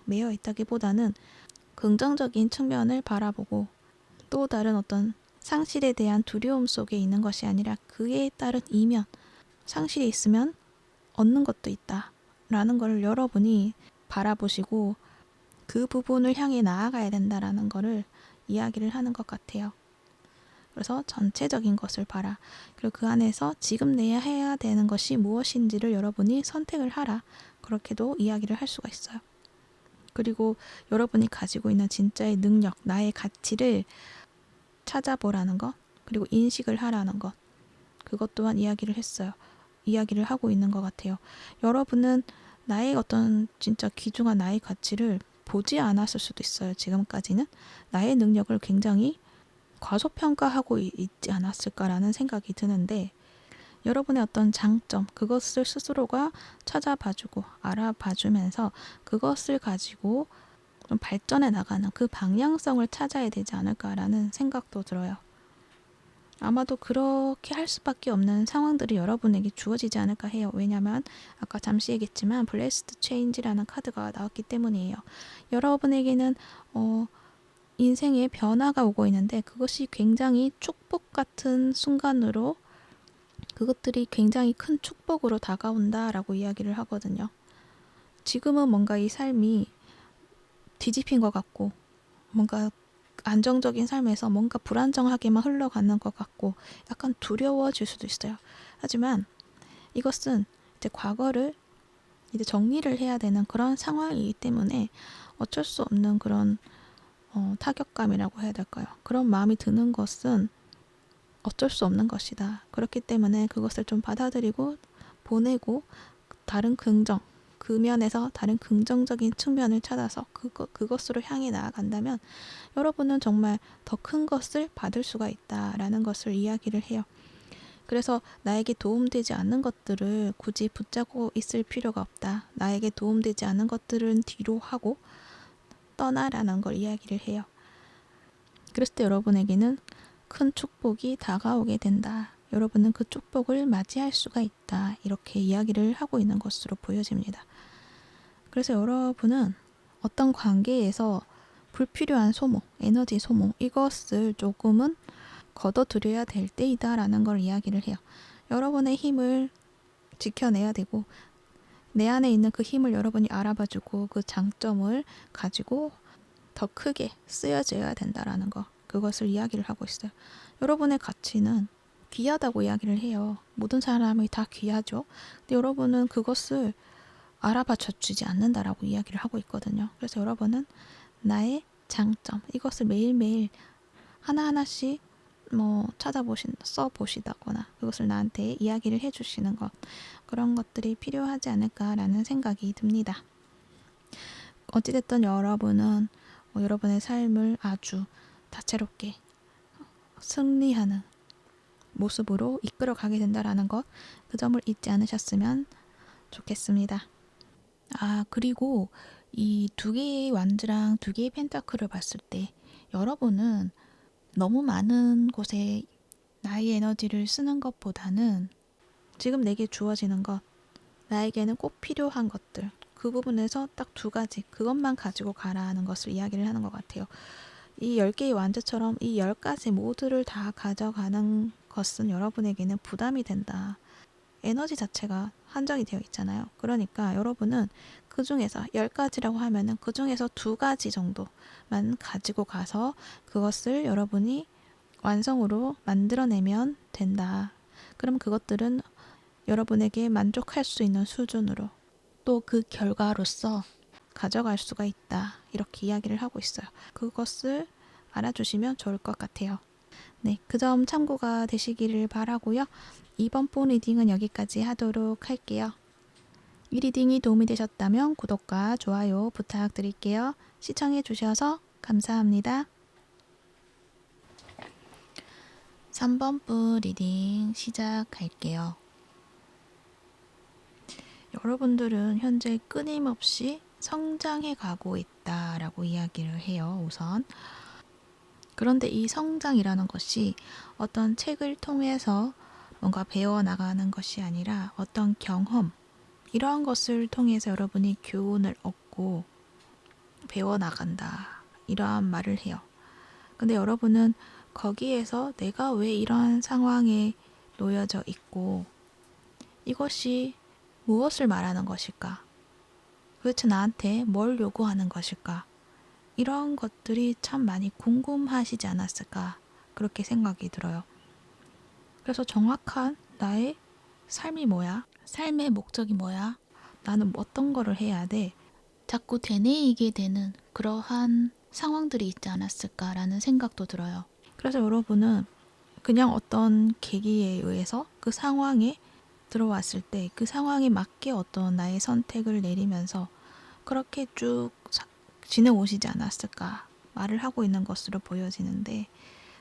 매여 있다기보다는 긍정적인 측면을 바라보고 또 다른 어떤 상실에 대한 두려움 속에 있는 것이 아니라 그에 따른 이면, 상실이 있으면 얻는 것도 있다 라는 걸 여러분이 바라보시고 그 부분을 향해 나아가야 된다라는 거를 이야기를 하는 것 같아요. 그래서 전체적인 것을 봐라. 그리고 그 안에서 지금 내야 해야 되는 것이 무엇인지를 여러분이 선택을 하라. 그렇게도 이야기를 할 수가 있어요. 그리고 여러분이 가지고 있는 진짜의 능력, 나의 가치를 찾아보라는 것, 그리고 인식을 하라는 것, 그것 또한 이야기를 했어요. 이야기를 하고 있는 것 같아요. 여러분은 나의 어떤 진짜 귀중한 나의 가치를 보지 않았을 수도 있어요. 지금까지는 나의 능력을 굉장히 과소평가하고 있지 않았을까라는 생각이 드는데, 여러분의 어떤 장점, 그것을 스스로가 찾아봐주고 알아봐주면서 그것을 가지고 좀 발전해 나가는 그 방향성을 찾아야 되지 않을까라는 생각도 들어요. 아마도 그렇게 할 수밖에 없는 상황들이 여러분에게 주어지지 않을까 해요. 왜냐하면 아까 잠시 얘기했지만 블레스드 체인지라는 카드가 나왔기 때문이에요. 여러분에게는 인생의 변화가 오고 있는데 그것이 굉장히 축복 같은 순간으로 그것들이 굉장히 큰 축복으로 다가온다라고 이야기를 하거든요. 지금은 뭔가 이 삶이 뒤집힌 것 같고 뭔가 안정적인 삶에서 뭔가 불안정하게만 흘러가는 것 같고 약간 두려워질 수도 있어요. 하지만 이것은 이제 과거를 이제 정리를 해야 되는 그런 상황이기 때문에 어쩔 수 없는 그런 타격감이라고 해야 될까요? 그런 마음이 드는 것은 어쩔 수 없는 것이다. 그렇기 때문에 그것을 좀 받아들이고 보내고 다른 긍정, 그 면에서 다른 긍정적인 측면을 찾아서 그것으로 향해 나아간다면 여러분은 정말 더 큰 것을 받을 수가 있다라는 것을 이야기를 해요. 그래서 나에게 도움되지 않는 것들을 굳이 붙잡고 있을 필요가 없다. 나에게 도움되지 않는 것들은 뒤로 하고 떠나라는 걸 이야기를 해요. 그랬을 때 여러분에게는 큰 축복이 다가오게 된다. 여러분은 그 축복을 맞이할 수가 있다. 이렇게 이야기를 하고 있는 것으로 보여집니다. 그래서 여러분은 어떤 관계에서 불필요한 소모, 에너지 소모, 이것을 조금은 걷어들여야 될 때이다라는 걸 이야기를 해요. 여러분의 힘을 지켜내야 되고 내 안에 있는 그 힘을 여러분이 알아봐주고 그 장점을 가지고 더 크게 쓰여져야 된다라는 거. 그것을 이야기를 하고 있어요. 여러분의 가치는 귀하다고 이야기를 해요. 모든 사람이 다 귀하죠. 근데 여러분은 그것을 알아봐 주지 않는다라고 이야기를 하고 있거든요. 그래서 여러분은 나의 장점, 이것을 매일매일 하나하나씩 써보시다거나 그것을 나한테 이야기를 해주시는 것, 그런 것들이 필요하지 않을까라는 생각이 듭니다. 어찌됐든 여러분은 여러분의 삶을 아주 다채롭게 승리하는 모습으로 이끌어가게 된다라는 것, 그 점을 잊지 않으셨으면 좋겠습니다. 그리고 이 두 개의 완즈랑 두 개의 펜타클을 봤을 때 여러분은 너무 많은 곳에 나의 에너지를 쓰는 것보다는 지금 내게 주어지는 것, 나에게는 꼭 필요한 것들, 그 부분에서 딱 두 가지, 그것만 가지고 가라는 것을 이야기를 하는 것 같아요. 이 10개의 완즈처럼 이 10가지 모두를 다 가져가는 것은 여러분에게는 부담이 된다. 에너지 자체가 한정이 되어 있잖아요. 그러니까 여러분은 그 중에서 10가지라고 하면은 그 중에서 2가지 정도만 가지고 가서 그것을 여러분이 완성으로 만들어내면 된다. 그럼 그것들은 여러분에게 만족할 수 있는 수준으로 또 그 결과로서 가져갈 수가 있다. 이렇게 이야기를 하고 있어요. 그것을 알아주시면 좋을 것 같아요. 네, 그 점 참고가 되시기를 바라고요. 이번 본 리딩은 여기까지 하도록 할게요. 이 리딩이 도움이 되셨다면 구독과 좋아요 부탁드릴게요. 시청해 주셔서 감사합니다. 3번 분 리딩 시작할게요. 여러분들은 현재 끊임없이 성장해 가고 있다라고 이야기를 해요. 우선 그런데 이 성장이라는 것이 어떤 책을 통해서 뭔가 배워나가는 것이 아니라 어떤 경험, 이러한 것을 통해서 여러분이 교훈을 얻고 배워나간다. 이러한 말을 해요. 근데 여러분은 거기에서 내가 왜 이러한 상황에 놓여져 있고 이것이 무엇을 말하는 것일까? 도대체 나한테 뭘 요구하는 것일까? 이런 것들이 참 많이 궁금하시지 않았을까? 그렇게 생각이 들어요. 그래서 정확한 나의 삶이 뭐야? 삶의 목적이 뭐야? 나는 어떤 거를 해야 돼? 자꾸 되뇌이게 되는 그러한 상황들이 있지 않았을까라는 생각도 들어요. 그래서 여러분은 그냥 어떤 계기에 의해서 그 상황에 들어왔을 때 그 상황에 맞게 어떤 나의 선택을 내리면서 그렇게 쭉 지내오시지 않았을까 말을 하고 있는 것으로 보여지는데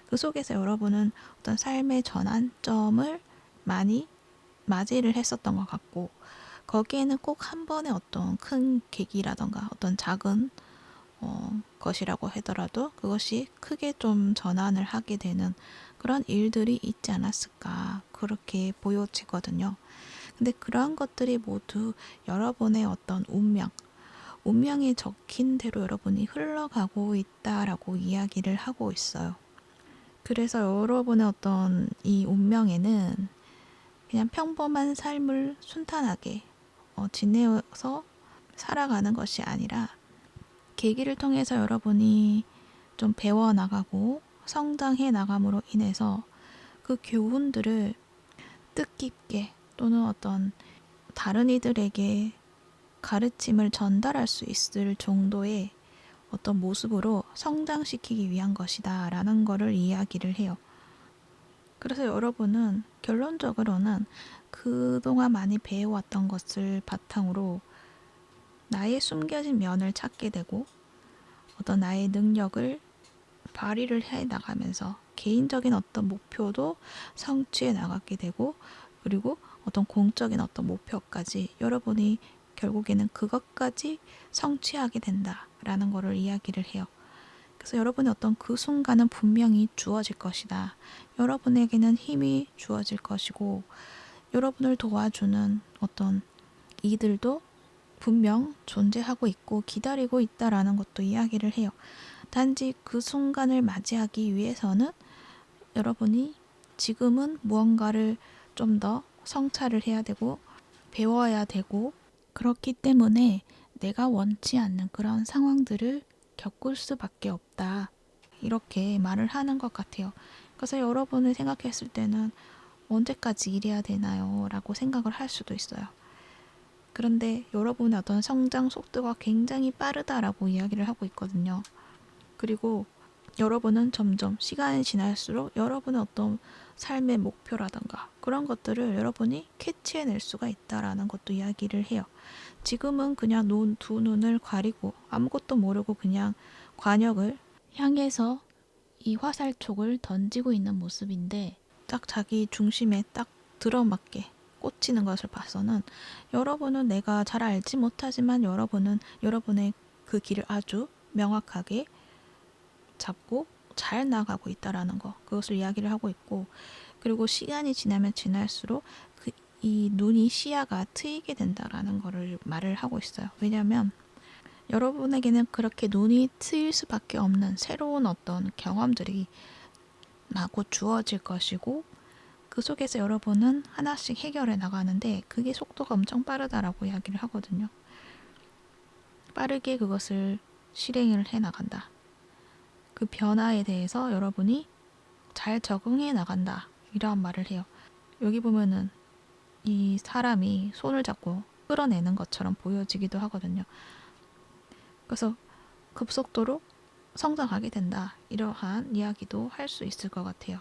그 속에서 여러분은 어떤 삶의 전환점을 많이 맞이를 했었던 것 같고 거기에는 꼭 한 번의 어떤 큰 계기라던가 어떤 작은 것이라고 하더라도 그것이 크게 좀 전환을 하게 되는 그런 일들이 있지 않았을까 그렇게 보여지거든요. 근데 그러한 것들이 모두 여러분의 어떤 운명에 적힌 대로 여러분이 흘러가고 있다라고 이야기를 하고 있어요. 그래서 여러분의 어떤 이 운명에는 그냥 평범한 삶을 순탄하게 지내서 살아가는 것이 아니라 계기를 통해서 여러분이 좀 배워나가고 성장해 나감으로 인해서 그 교훈들을 뜻깊게 또는 어떤 다른 이들에게 가르침을 전달할 수 있을 정도의 어떤 모습으로 성장시키기 위한 것이다 라는 거를 이야기를 해요. 그래서 여러분은 결론적으로는 그동안 많이 배워왔던 것을 바탕으로 나의 숨겨진 면을 찾게 되고 어떤 나의 능력을 발휘를 해 나가면서 개인적인 어떤 목표도 성취해 나가게 되고 그리고 어떤 공적인 어떤 목표까지 여러분이 결국에는 그것까지 성취하게 된다라는 것을 이야기를 해요. 그래서 여러분의 어떤 그 순간은 분명히 주어질 것이다. 여러분에게는 힘이 주어질 것이고 여러분을 도와주는 어떤 이들도 분명 존재하고 있고 기다리고 있다라는 것도 이야기를 해요. 단지 그 순간을 맞이하기 위해서는 여러분이 지금은 무언가를 좀 더 성찰을 해야 되고 배워야 되고 그렇기 때문에 내가 원치 않는 그런 상황들을 겪을 수밖에 없다. 이렇게 말을 하는 것 같아요. 그래서 여러분을 생각했을 때는 언제까지 이래야 되나요? 라고 생각을 할 수도 있어요. 그런데 여러분의 어떤 성장 속도가 굉장히 빠르다라고 이야기를 하고 있거든요. 그리고 여러분은 점점 시간이 지날수록 여러분의 어떤 삶의 목표라던가 그런 것들을 여러분이 캐치해낼 수가 있다라는 것도 이야기를 해요. 지금은 그냥 두 눈을 가리고 아무것도 모르고 그냥 관역을 향해서 이 화살촉을 던지고 있는 모습인데 딱 자기 중심에 딱 들어맞게 꽂히는 것을 봐서는 여러분은 내가 잘 알지 못하지만 여러분은 여러분의 그 길을 아주 명확하게 잡고 잘 나가고 있다라는 거 그것을 이야기를 하고 있고 그리고 시간이 지나면 지날수록 이 눈이 시야가 트이게 된다라는 거를 말을 하고 있어요. 왜냐하면 여러분에게는 그렇게 눈이 트일 수밖에 없는 새로운 어떤 경험들이 마구 주어질 것이고 그 속에서 여러분은 하나씩 해결해 나가는데 그게 속도가 엄청 빠르다라고 이야기를 하거든요. 빠르게 그것을 실행을 해 나간다. 그 변화에 대해서 여러분이 잘 적응해 나간다. 이러한 말을 해요. 여기 보면은 이 사람이 손을 잡고 끌어내는 것처럼 보여지기도 하거든요. 그래서 급속도로 성장하게 된다. 이러한 이야기도 할 수 있을 것 같아요.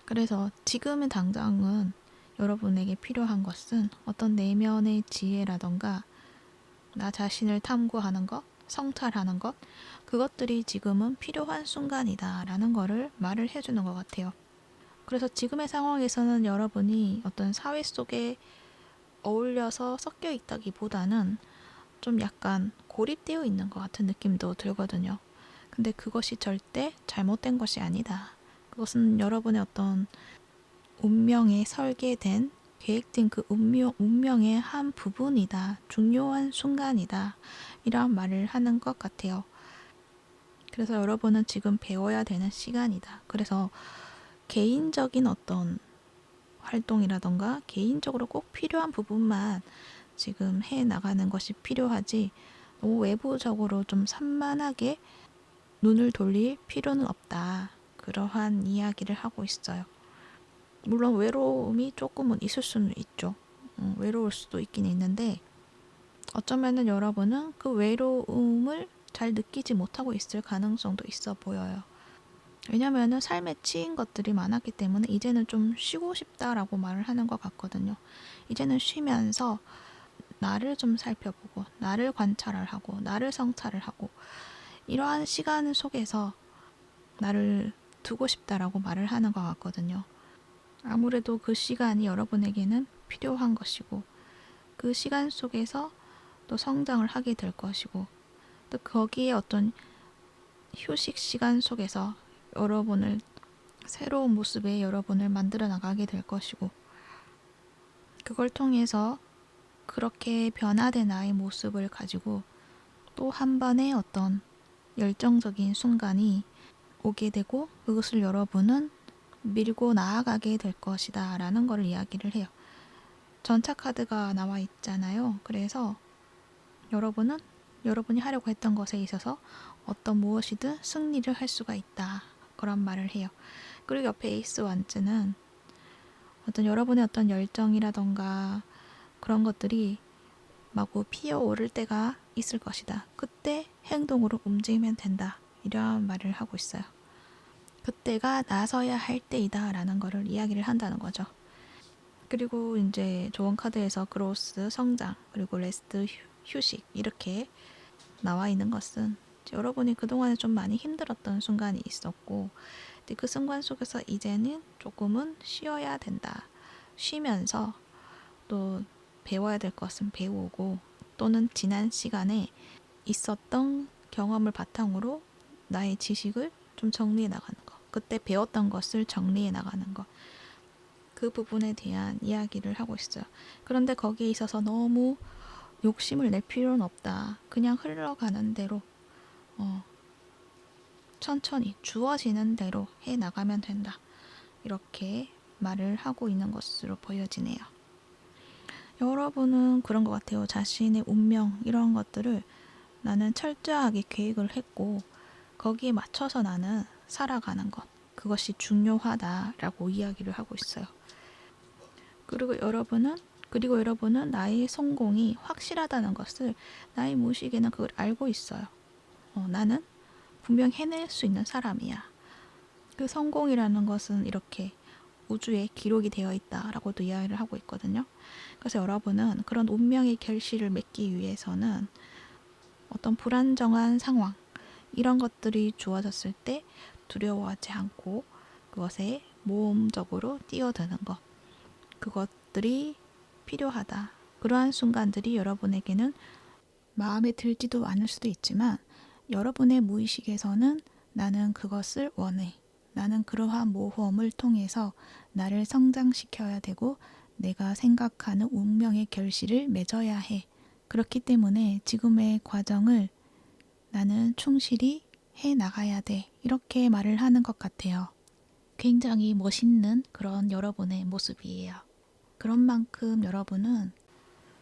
그래서 지금의 당장은 여러분에게 필요한 것은 어떤 내면의 지혜라던가 나 자신을 탐구하는 것, 성찰하는 것, 그것들이 지금은 필요한 순간이다 라는 거를 말을 해주는 것 같아요. 그래서 지금의 상황에서는 여러분이 어떤 사회 속에 어울려서 섞여 있다기보다는 좀 약간 고립되어 있는 것 같은 느낌도 들거든요. 근데 그것이 절대 잘못된 것이 아니다. 그것은 여러분의 어떤 운명에 설계된 계획된 그 운명의 한 부분이다. 중요한 순간이다. 이런 말을 하는 것 같아요. 그래서 여러분은 지금 배워야 되는 시간이다. 그래서 개인적인 어떤 활동이라던가 개인적으로 꼭 필요한 부분만 지금 해 나가는 것이 필요하지 너무 외부적으로 좀 산만하게 눈을 돌릴 필요는 없다. 그러한 이야기를 하고 있어요. 물론 외로움이 조금은 있을 수는 있죠. 외로울 수도 있긴 있는데 어쩌면은 여러분은 그 외로움을 잘 느끼지 못하고 있을 가능성도 있어 보여요. 왜냐면은 삶에 치인 것들이 많았기 때문에 이제는 좀 쉬고 싶다라고 말을 하는 것 같거든요. 이제는 쉬면서 나를 좀 살펴보고 나를 관찰을 하고 나를 성찰을 하고 이러한 시간 속에서 나를 두고 싶다라고 말을 하는 것 같거든요. 아무래도 그 시간이 여러분에게는 필요한 것이고 그 시간 속에서 또 성장을 하게 될 것이고 또 거기에 어떤 휴식 시간 속에서 여러분을 새로운 모습의 여러분을 만들어 나가게 될 것이고, 그걸 통해서 그렇게 변화된 나의 모습을 가지고 또 한 번의 어떤 열정적인 순간이 오게 되고, 그것을 여러분은 밀고 나아가게 될 것이다 라는 걸 이야기를 해요. 전차 카드가 나와 있잖아요. 그래서 여러분은 여러분이 하려고 했던 것에 있어서 어떤 무엇이든 승리를 할 수가 있다, 그런 말을 해요. 그리고 옆에 에이스 완즈는 어떤 여러분의 어떤 열정이라던가 그런 것들이 마구 피어오를 때가 있을 것이다. 그때 행동으로 움직이면 된다, 이런 말을 하고 있어요. 그때가 나서야 할 때이다 라는 거를 이야기를 한다는 거죠. 그리고 이제 조언 카드에서 그로스 성장, 그리고 레스트 휴식, 이렇게 나와 있는 것은 여러분이 그동안에 좀 많이 힘들었던 순간이 있었고, 근데 그 순간 속에서 이제는 조금은 쉬어야 된다. 쉬면서 또 배워야 될 것은 배우고, 또는 지난 시간에 있었던 경험을 바탕으로 나의 지식을 좀 정리해 나가는 것, 그때 배웠던 것을 정리해 나가는 것, 그 부분에 대한 이야기를 하고 있어요. 그런데 거기에 있어서 너무 욕심을 낼 필요는 없다. 그냥 흘러가는 대로 천천히 주어지는 대로 해 나가면 된다. 이렇게 말을 하고 있는 것으로 보여지네요. 여러분은 그런 것 같아요. 자신의 운명, 이런 것들을 나는 철저하게 계획을 했고, 거기에 맞춰서 나는 살아가는 것, 그것이 중요하다라고 이야기를 하고 있어요. 그리고 여러분은 나의 성공이 확실하다는 것을 나의 무의식에는 그걸 알고 있어요. 나는 분명 해낼 수 있는 사람이야. 그 성공이라는 것은 이렇게 우주에 기록이 되어 있다라고도 이야기를 하고 있거든요. 그래서 여러분은 그런 운명의 결실을 맺기 위해서는 어떤 불안정한 상황, 이런 것들이 주어졌을 때 두려워하지 않고 그것에 모험적으로 뛰어드는 것, 그것들이 필요하다. 그러한 순간들이 여러분에게는 마음에 들지도 않을 수도 있지만, 여러분의 무의식에서는 나는 그것을 원해. 나는 그러한 모험을 통해서 나를 성장시켜야 되고, 내가 생각하는 운명의 결실을 맺어야 해. 그렇기 때문에 지금의 과정을 나는 충실히 해 나가야 돼. 이렇게 말을 하는 것 같아요. 굉장히 멋있는 그런 여러분의 모습이에요. 그런 만큼 여러분은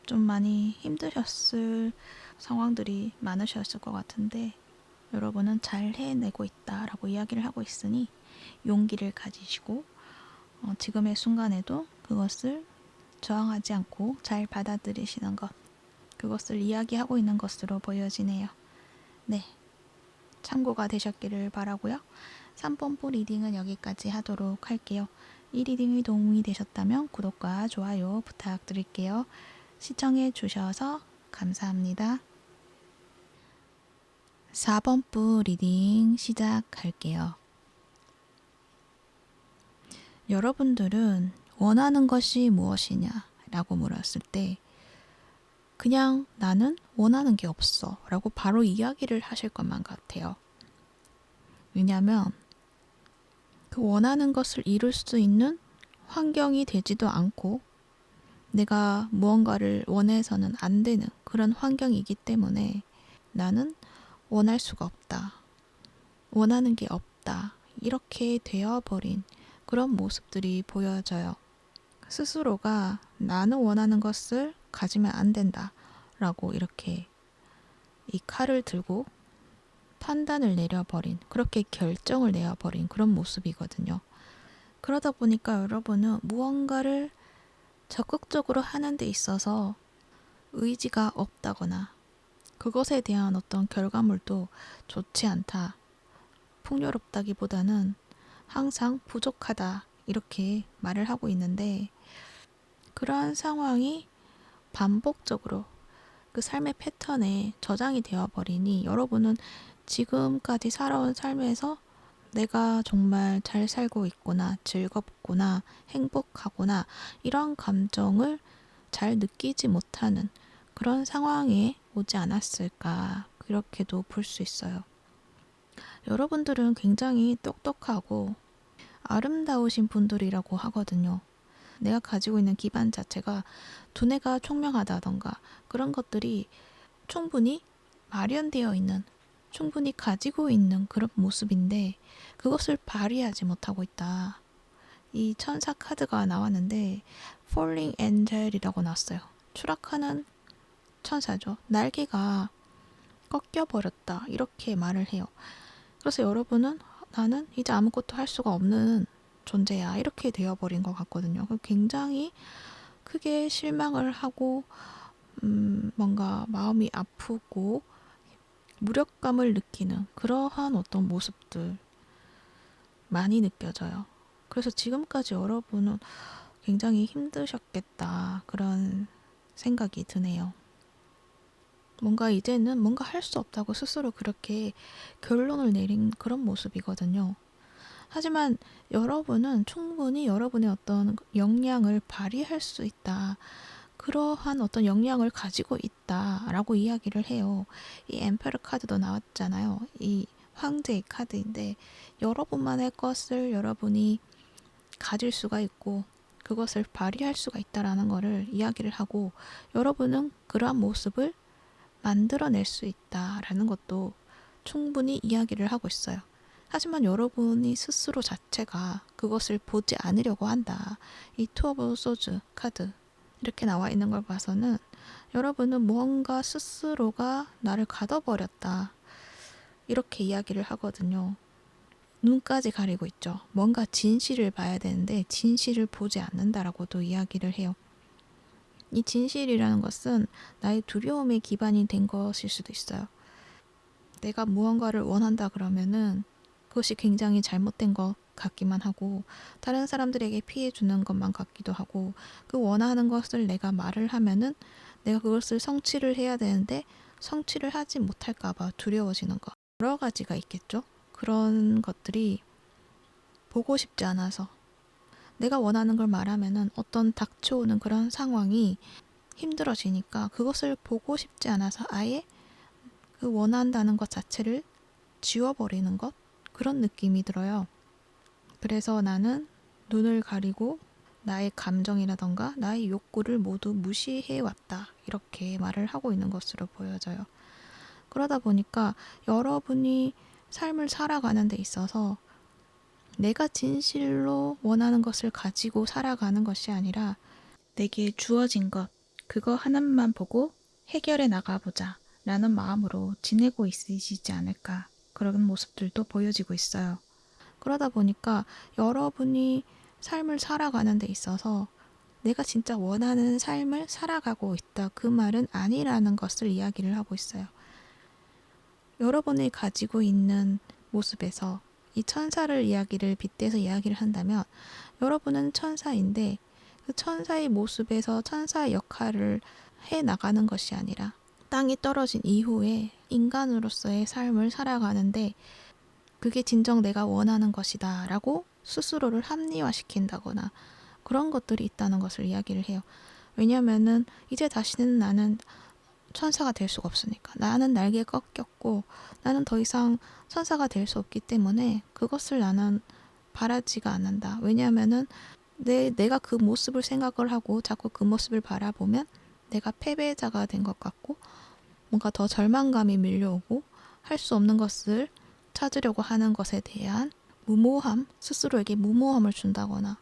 좀 많이 힘드셨을 상황들이 많으셨을 것 같은데, 여러분은 잘 해내고 있다라고 이야기를 하고 있으니 용기를 가지시고 지금의 순간에도 그것을 저항하지 않고 잘 받아들이시는 것, 그것을 이야기하고 있는 것으로 보여지네요. 네, 참고가 되셨기를 바라고요. 3번부 리딩은 여기까지 하도록 할게요. 이 리딩이 도움이 되셨다면 구독과 좋아요 부탁드릴게요. 시청해 주셔서 감사합니다. 4번부 리딩 시작할게요. 여러분들은 원하는 것이 무엇이냐 라고 물었을 때 그냥 나는 원하는 게 없어 라고 바로 이야기를 하실 것만 같아요. 왜냐하면 그 원하는 것을 이룰 수 있는 환경이 되지도 않고, 내가 무언가를 원해서는 안 되는 그런 환경이기 때문에 나는 원할 수가 없다, 원하는 게 없다, 이렇게 되어버린 그런 모습들이 보여져요. 스스로가 나는 원하는 것을 가지면 안 된다 라고 이렇게 이 칼을 들고 판단을 내려버린, 그렇게 결정을 내어버린 그런 모습이거든요. 그러다 보니까 여러분은 무언가를 적극적으로 하는 데 있어서 의지가 없다거나, 그것에 대한 어떤 결과물도 좋지 않다, 풍요롭다기보다는 항상 부족하다, 이렇게 말을 하고 있는데, 그러한 상황이 반복적으로 그 삶의 패턴에 저장이 되어버리니 여러분은 지금까지 살아온 삶에서 내가 정말 잘 살고 있구나, 즐겁구나, 행복하구나, 이런 감정을 잘 느끼지 못하는 그런 상황에 오지 않았을까, 그렇게도 볼 수 있어요. 여러분들은 굉장히 똑똑하고 아름다우신 분들이라고 하거든요. 내가 가지고 있는 기반 자체가 두뇌가 총명하다던가 그런 것들이 충분히 마련되어 있는, 충분히 가지고 있는 그런 모습인데 그것을 발휘하지 못하고 있다. 이 천사 카드가 나왔는데 Falling Angel이라고 나왔어요. 추락하는 천사죠. 날개가 꺾여버렸다. 이렇게 말을 해요. 그래서 여러분은 나는 이제 아무것도 할 수가 없는 존재야. 이렇게 되어버린 것 같거든요. 굉장히 크게 실망을 하고 뭔가 마음이 아프고 무력감을 느끼는 그러한 어떤 모습들 많이 느껴져요. 그래서 지금까지 여러분은 굉장히 힘드셨겠다. 그런 생각이 드네요. 뭔가 이제는 뭔가 할 수 없다고 스스로 그렇게 결론을 내린 그런 모습이거든요. 하지만 여러분은 충분히 여러분의 어떤 역량을 발휘할 수 있다. 그러한 어떤 역량을 가지고 있다라고 이야기를 해요. 이 엠페러 카드도 나왔잖아요. 이 황제의 카드인데 여러분만의 것을 여러분이 가질 수가 있고 그것을 발휘할 수가 있다라는 것을 이야기를 하고 여러분은 그러한 모습을 만들어낼 수 있다라는 것도 충분히 이야기를 하고 있어요. 하지만 여러분이 스스로 자체가 그것을 보지 않으려고 한다. 이 투 오브 소즈 카드 이렇게 나와 있는 걸 봐서는 여러분은 무언가 스스로가 나를 가둬버렸다. 이렇게 이야기를 하거든요. 눈까지 가리고 있죠. 뭔가 진실을 봐야 되는데 진실을 보지 않는다라고도 이야기를 해요. 이 진실이라는 것은 나의 두려움의 기반이 된 것일 수도 있어요. 내가 무언가를 원한다 그러면은 그것이 굉장히 잘못된 것 같기만 하고 다른 사람들에게 피해 주는 것만 같기도 하고 그 원하는 것을 내가 말을 하면은 내가 그것을 성취를 해야 되는데 성취를 하지 못할까 봐 두려워지는 것. 여러 가지가 있겠죠. 그런 것들이 보고 싶지 않아서 내가 원하는 걸 말하면은 어떤 닥쳐오는 그런 상황이 힘들어지니까 그것을 보고 싶지 않아서 아예 그 원한다는 것 자체를 지워버리는 것? 그런 느낌이 들어요. 그래서 나는 눈을 가리고 나의 감정이라던가 나의 욕구를 모두 무시해왔다. 이렇게 말을 하고 있는 것으로 보여져요. 그러다 보니까 여러분이 삶을 살아가는 데 있어서 내가 진실로 원하는 것을 가지고 살아가는 것이 아니라 내게 주어진 것, 그거 하나만 보고 해결해 나가보자 라는 마음으로 지내고 있으시지 않을까 그런 모습들도 보여지고 있어요. 그러다 보니까 여러분이 삶을 살아가는 데 있어서 내가 진짜 원하는 삶을 살아가고 있다. 그 말은 아니라는 것을 이야기를 하고 있어요. 여러분이 가지고 있는 모습에서 이 천사를 이야기를 빗대서 이야기를 한다면 여러분은 천사인데 그 천사의 모습에서 천사의 역할을 해 나가는 것이 아니라 땅이 떨어진 이후에 인간으로서의 삶을 살아가는데 그게 진정 내가 원하는 것이다 라고 스스로를 합리화시킨다거나 그런 것들이 있다는 것을 이야기를 해요. 왜냐면은 이제 다시는 나는 천사가 될 수가 없으니까. 나는 날개 꺾였고 나는 더 이상 천사가 될 수 없기 때문에 그것을 나는 바라지가 않는다. 왜냐하면은 내가 그 모습을 생각을 하고 자꾸 그 모습을 바라보면 내가 패배자가 된 것 같고 뭔가 더 절망감이 밀려오고 할 수 없는 것을 찾으려고 하는 것에 대한 무모함, 스스로에게 무모함을 준다거나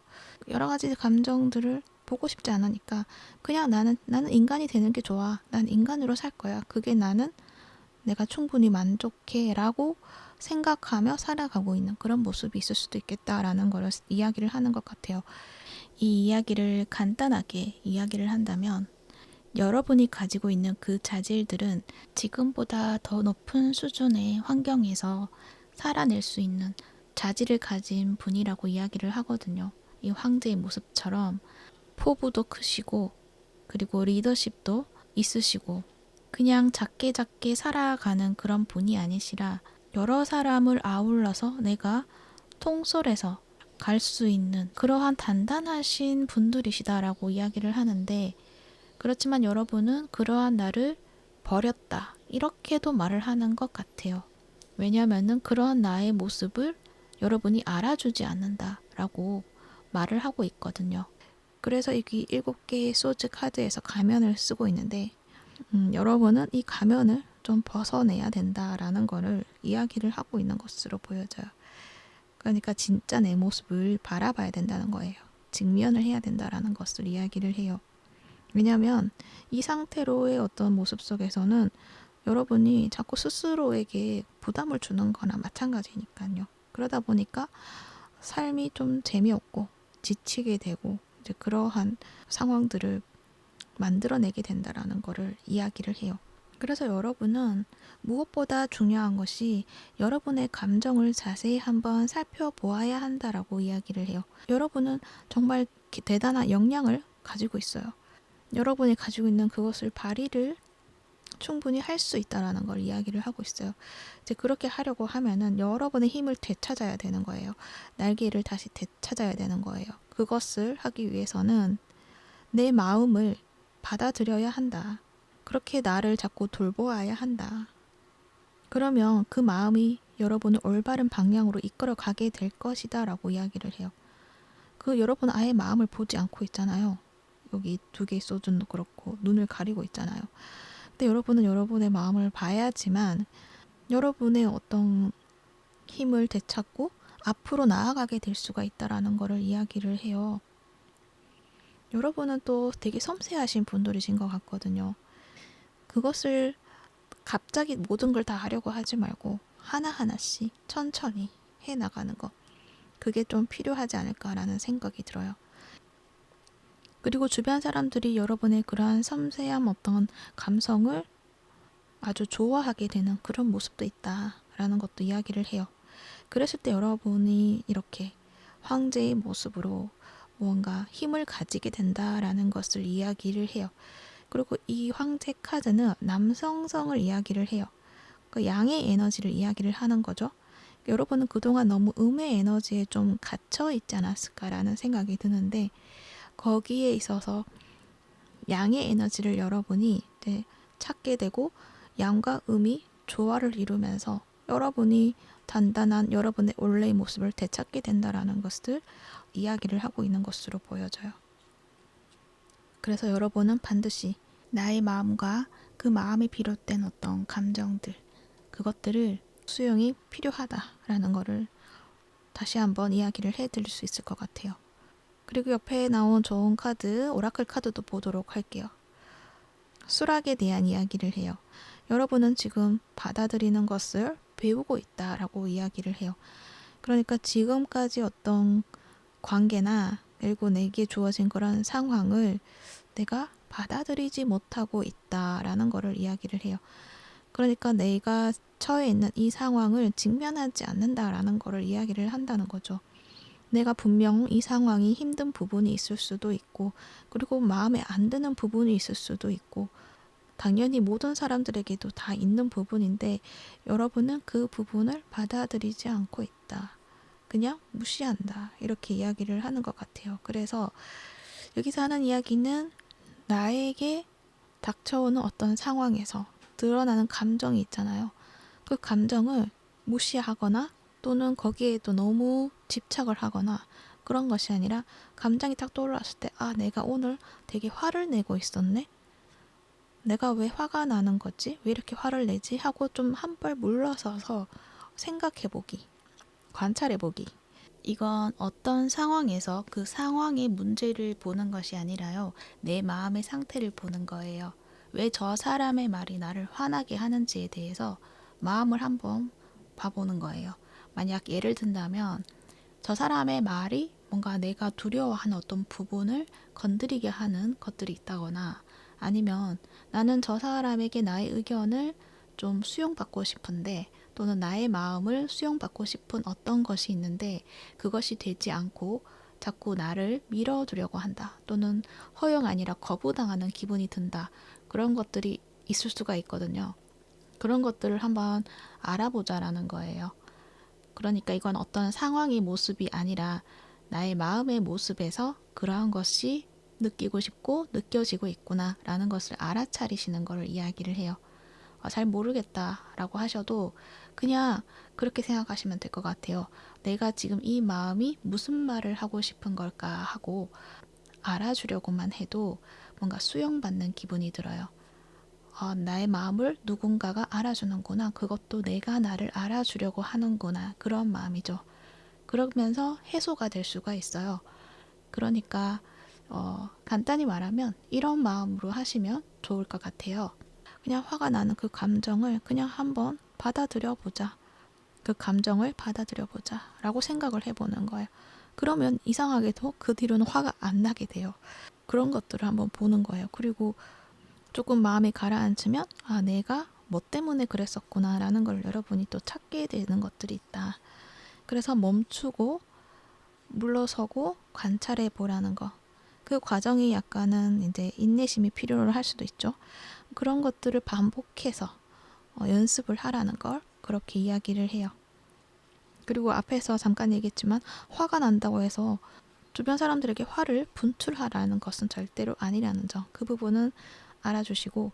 여러 가지 감정들을 보고 싶지 않으니까 그냥 나는 인간이 되는 게 좋아. 난 인간으로 살 거야. 그게 나는 내가 충분히 만족해 라고 생각하며 살아가고 있는 그런 모습이 있을 수도 있겠다라는 걸 이야기를 하는 것 같아요. 이 이야기를 간단하게 이야기를 한다면 여러분이 가지고 있는 그 자질들은 지금보다 더 높은 수준의 환경에서 살아낼 수 있는 자질을 가진 분이라고 이야기를 하거든요. 이 황제의 모습처럼 포부도 크시고 그리고 리더십도 있으시고 그냥 작게 작게 살아가는 그런 분이 아니시라 여러 사람을 아울러서 내가 통솔해서 갈 수 있는 그러한 단단하신 분들이시다라고 이야기를 하는데 그렇지만 여러분은 그러한 나를 버렸다. 이렇게도 말을 하는 것 같아요. 왜냐하면은 그러한 나의 모습을 여러분이 알아주지 않는다라고 말을 하고 있거든요. 그래서 여기 7개의 소즈 카드에서 가면을 쓰고 있는데 여러분은 이 가면을 좀 벗어내야 된다라는 거를 이야기를 하고 있는 것으로 보여져요. 그러니까 진짜 내 모습을 바라봐야 된다는 거예요. 직면을 해야 된다라는 것을 이야기를 해요. 왜냐하면 이 상태로의 어떤 모습 속에서는 여러분이 자꾸 스스로에게 부담을 주는 거나 마찬가지니까요. 그러다 보니까 삶이 좀 재미없고 지치게 되고 이제 그러한 상황들을 만들어내게 된다라는 거를 이야기를 해요. 그래서 여러분은 무엇보다 중요한 것이 여러분의 감정을 자세히 한번 살펴보아야 한다라고 이야기를 해요. 여러분은 정말 대단한 역량을 가지고 있어요. 여러분이 가지고 있는 그것을 발휘를 충분히 할 수 있다라는 걸 이야기를 하고 있어요. 이제 그렇게 하려고 하면은 여러분의 힘을 되찾아야 되는 거예요. 날개를 다시 되찾아야 되는 거예요. 그것을 하기 위해서는 내 마음을 받아들여야 한다. 그렇게 나를 자꾸 돌보아야 한다. 그러면 그 마음이 여러분을 올바른 방향으로 이끌어 가게 될 것이다 라고 이야기를 해요. 그 여러분 아예 마음을 보지 않고 있잖아요. 여기 2개의 소주도 그렇고 눈을 가리고 있잖아요. 근데 여러분은 여러분의 마음을 봐야지만 여러분의 어떤 힘을 되찾고 앞으로 나아가게 될 수가 있다라는 것을 이야기를 해요. 여러분은 또 되게 섬세하신 분들이신 것 같거든요. 그것을 갑자기 모든 걸 다 하려고 하지 말고 하나하나씩 천천히 해나가는 거. 그게 좀 필요하지 않을까라는 생각이 들어요. 그리고 주변 사람들이 여러분의 그러한 섬세한 어떤 감성을 아주 좋아하게 되는 그런 모습도 있다라는 것도 이야기를 해요. 그랬을 때 여러분이 이렇게 황제의 모습으로 무언가 힘을 가지게 된다라는 것을 이야기를 해요. 그리고 이 황제 카드는 남성성을 이야기를 해요. 그 양의 에너지를 이야기를 하는 거죠. 여러분은 그동안 너무 음의 에너지에 좀 갇혀 있지 않았을까라는 생각이 드는데 거기에 있어서 양의 에너지를 여러분이 이제 찾게 되고 양과 음이 조화를 이루면서 여러분이 단단한 여러분의 원래의 모습을 되찾게 된다라는 것을 이야기를 하고 있는 것으로 보여져요. 그래서 여러분은 반드시 나의 마음과 그 마음이 비롯된 어떤 감정들, 그것들을 수용이 필요하다라는 거를 다시 한번 이야기를 해드릴 수 있을 것 같아요. 그리고 옆에 나온 좋은 카드, 오라클 카드도 보도록 할게요. 수락에 대한 이야기를 해요. 여러분은 지금 받아들이는 것을 배우고 있다라고 이야기를 해요. 그러니까 지금까지 어떤 관계나 그리고 내게 주어진 그런 상황을 내가 받아들이지 못하고 있다라는 거를 이야기를 해요. 그러니까 내가 처해 있는 이 상황을 직면하지 않는다라는 거를 이야기를 한다는 거죠. 내가 분명 이 상황이 힘든 부분이 있을 수도 있고 그리고 마음에 안 드는 부분이 있을 수도 있고 당연히 모든 사람들에게도 다 있는 부분인데 여러분은 그 부분을 받아들이지 않고 있다. 그냥 무시한다. 이렇게 이야기를 하는 것 같아요. 그래서 여기서 하는 이야기는 나에게 닥쳐오는 어떤 상황에서 드러나는 감정이 있잖아요. 그 감정을 무시하거나 또는 거기에 또 너무 집착을 하거나 그런 것이 아니라 감정이 딱 떠올랐을 때 아, 내가 오늘 되게 화를 내고 있었네? 내가 왜 화가 나는 거지? 왜 이렇게 화를 내지? 하고 좀 한 발 물러서서 생각해보기, 관찰해보기. 이건 어떤 상황에서 그 상황의 문제를 보는 것이 아니라요. 내 마음의 상태를 보는 거예요. 왜 저 사람의 말이 나를 화나게 하는지에 대해서 마음을 한번 봐보는 거예요. 만약 예를 든다면 저 사람의 말이 뭔가 내가 두려워하는 어떤 부분을 건드리게 하는 것들이 있다거나 아니면 나는 저 사람에게 나의 의견을 좀 수용받고 싶은데 또는 나의 마음을 수용받고 싶은 어떤 것이 있는데 그것이 되지 않고 자꾸 나를 밀어두려고 한다. 또는 허용 아니라 거부당하는 기분이 든다. 그런 것들이 있을 수가 있거든요. 그런 것들을 한번 알아보자라는 거예요. 그러니까 이건 어떤 상황의 모습이 아니라 나의 마음의 모습에서 그러한 것이 느끼고 싶고 느껴지고 있구나 라는 것을 알아차리시는 것을 이야기를 해요. 잘 모르겠다라고 하셔도 그냥 그렇게 생각하시면 될 것 같아요. 내가 지금 이 마음이 무슨 말을 하고 싶은 걸까 하고 알아주려고만 해도 뭔가 수용받는 기분이 들어요. 나의 마음을 누군가가 알아주는구나. 그것도 내가 나를 알아주려고 하는구나. 그런 마음이죠. 그러면서 해소가 될 수가 있어요. 그러니까 간단히 말하면 이런 마음으로 하시면 좋을 것 같아요. 그냥 화가 나는 그 감정을 그냥 한번 받아들여 보자. 그 감정을 받아들여 보자 라고 생각을 해보는 거예요. 그러면 이상하게도 그 뒤로는 화가 안 나게 돼요. 그런 것들을 한번 보는 거예요. 그리고 조금 마음이 가라앉으면 내가 뭐 때문에 그랬었구나 라는 걸 여러분이 또 찾게 되는 것들이 있다. 그래서 멈추고 물러서고 관찰해 보라는 거. 그 과정이 약간은 이제 인내심이 필요로 할 수도 있죠. 그런 것들을 반복해서 연습을 하라는 걸 그렇게 이야기를 해요. 그리고 앞에서 잠깐 얘기했지만 화가 난다고 해서 주변 사람들에게 화를 분출하라는 것은 절대로 아니라는 점. 그 부분은 알아주시고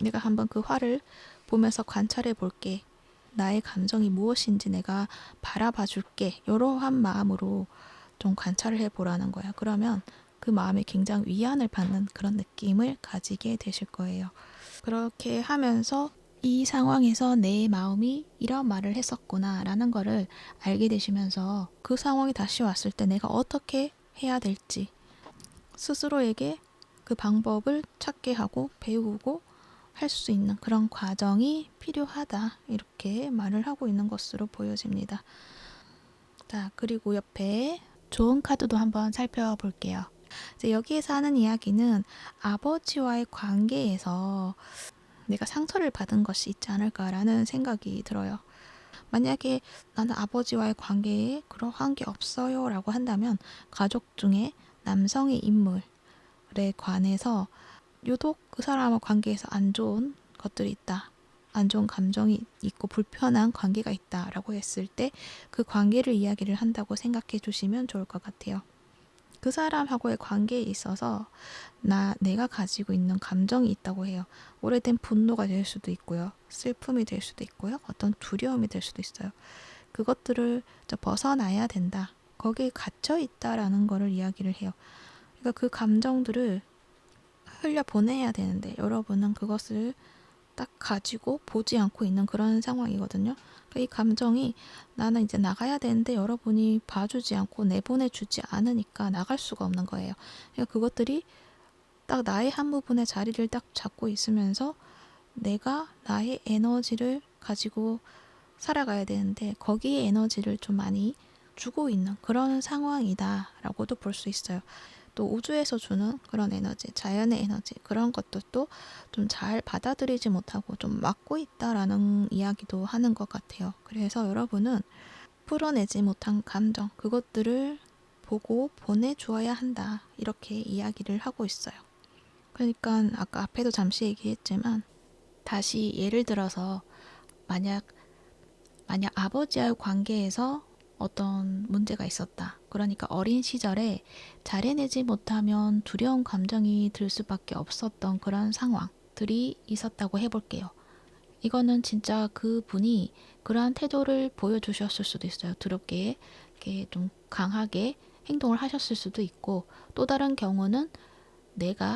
내가 한번 그 화를 보면서 관찰해 볼게. 나의 감정이 무엇인지 내가 바라봐 줄게. 이러한 마음으로 좀 관찰을 해보라는 거야. 그러면 그 마음에 굉장히 위안을 받는 그런 느낌을 가지게 되실 거예요. 그렇게 하면서 이 상황에서 내 마음이 이런 말을 했었구나 라는 거를 알게 되시면서 그 상황이 다시 왔을 때 내가 어떻게 해야 될지 스스로에게 그 방법을 찾게 하고 배우고 할 수 있는 그런 과정이 필요하다 이렇게 말을 하고 있는 것으로 보여집니다. 자, 그리고 옆에 좋은 카드도 한번 살펴볼게요. 이제 여기에서 하는 이야기는 아버지와의 관계에서 내가 상처를 받은 것이 있지 않을까라는 생각이 들어요. 만약에 나는 아버지와의 관계에 그러한 게 없어요 라고 한다면 가족 중에 남성의 인물에 관해서 유독 그 사람과 관계에서 안 좋은 것들이 있다. 안 좋은 감정이 있고 불편한 관계가 있다라고 했을 때 그 관계를 이야기를 한다고 생각해 주시면 좋을 것 같아요. 그 사람하고의 관계에 있어서 내가 가지고 있는 감정이 있다고 해요. 오래된 분노가 될 수도 있고요. 슬픔이 될 수도 있고요. 어떤 두려움이 될 수도 있어요. 그것들을 벗어나야 된다. 거기에 갇혀 있다라는 거를 이야기를 해요. 그러니까 그 감정들을 흘려보내야 되는데 여러분은 그것을 딱 가지고 보지 않고 있는 그런 상황이거든요. 그러니까 이 감정이 나는 이제 나가야 되는데 여러분이 봐주지 않고 내보내주지 않으니까 나갈 수가 없는 거예요. 그러니까 그것들이 딱 나의 한 부분에 자리를 딱 잡고 있으면서 내가 나의 에너지를 가지고 살아가야 되는데 거기에 에너지를 좀 많이 주고 있는 그런 상황이다라고도 볼 수 있어요. 또 우주에서 주는 그런 에너지, 자연의 에너지 그런 것들도 좀 잘 받아들이지 못하고 좀 막고 있다라는 이야기도 하는 것 같아요. 그래서 여러분은 풀어내지 못한 감정 그것들을 보고 보내주어야 한다 이렇게 이야기를 하고 있어요. 그러니까 아까 앞에도 잠시 얘기했지만 다시 예를 들어서 만약 아버지와의 관계에서 어떤 문제가 있었다. 그러니까 어린 시절에 잘해내지 못하면 두려운 감정이 들 수밖에 없었던 그런 상황들이 있었다고 해볼게요. 이거는 진짜 그 분이 그러한 태도를 보여주셨을 수도 있어요. 더럽게 이렇게 좀 강하게 행동을 하셨을 수도 있고 또 다른 경우는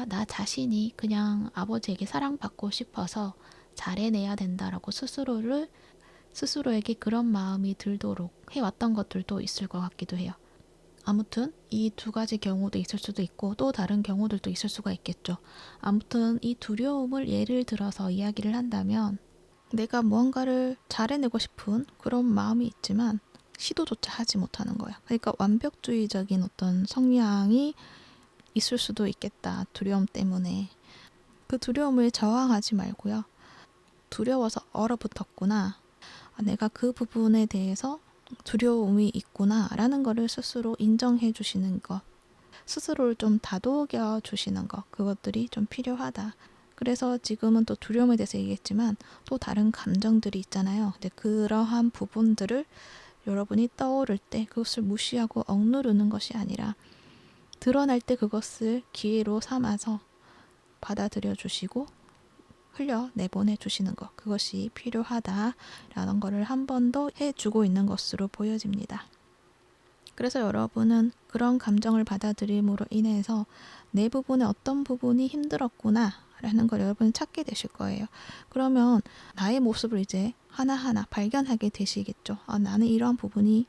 나 자신이 그냥 아버지에게 사랑받고 싶어서 잘해내야 된다라고 스스로에게 그런 마음이 들도록 해왔던 것들도 있을 것 같기도 해요. 아무튼 이 두 가지 경우도 있을 수도 있고 또 다른 경우들도 있을 수가 있겠죠. 아무튼 이 두려움을 예를 들어서 이야기를 한다면 내가 무언가를 잘해내고 싶은 그런 마음이 있지만 시도조차 하지 못하는 거야. 그러니까 완벽주의적인 어떤 성향이 있을 수도 있겠다. 두려움 때문에. 그 두려움을 저항하지 말고요. 두려워서 얼어붙었구나. 내가 그 부분에 대해서 두려움이 있구나 라는 거를 스스로 인정해 주시는 것, 스스로를 좀 다독여 주시는 것, 그것들이 좀 필요하다. 그래서 지금은 또 두려움에 대해서 얘기했지만 또 다른 감정들이 있잖아요. 근데 그러한 부분들을 여러분이 떠오를 때 그것을 무시하고 억누르는 것이 아니라 드러날 때 그것을 기회로 삼아서 받아들여 주시고 흘려 내보내 주시는 것, 그것이 필요하다라는 거를 한 번 더 해주고 있는 것으로 보여집니다. 그래서 여러분은 그런 감정을 받아들임으로 인해서 내 부분의 어떤 부분이 힘들었구나 라는 걸 여러분이 찾게 되실 거예요. 그러면 나의 모습을 이제 하나하나 발견하게 되시겠죠. 나는 이러한 부분이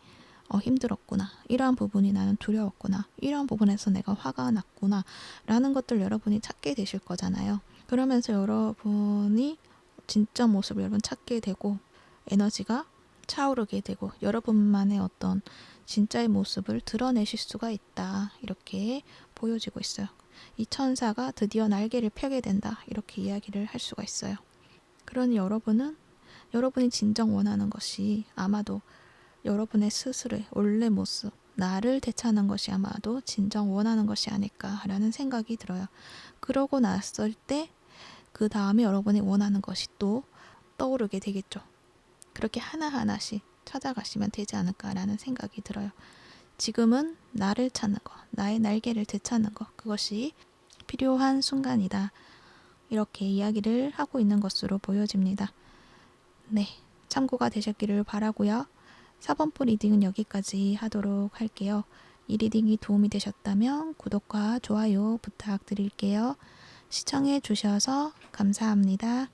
힘들었구나. 이러한 부분이 나는 두려웠구나. 이러한 부분에서 내가 화가 났구나. 라는 것들 여러분이 찾게 되실 거잖아요. 그러면서 여러분이 진짜 모습을 여러분 찾게 되고 에너지가 차오르게 되고 여러분만의 어떤 진짜의 모습을 드러내실 수가 있다. 이렇게 보여지고 있어요. 이 천사가 드디어 날개를 펴게 된다. 이렇게 이야기를 할 수가 있어요. 그러니 여러분이 진정 원하는 것이 아마도 여러분의 스스로의 원래 모습, 나를 되찾는 것이 아마도 진정 원하는 것이 아닐까라는 생각이 들어요. 그러고 났을 때 그 다음에 여러분이 원하는 것이 또 떠오르게 되겠죠. 그렇게 하나하나씩 찾아가시면 되지 않을까라는 생각이 들어요. 지금은 나를 찾는 것, 나의 날개를 되찾는 것, 그것이 필요한 순간이다. 이렇게 이야기를 하고 있는 것으로 보여집니다. 네, 참고가 되셨기를 바라고요. 4번부 리딩은 여기까지 하도록 할게요. 이 리딩이 도움이 되셨다면 구독과 좋아요 부탁드릴게요. 시청해 주셔서 감사합니다.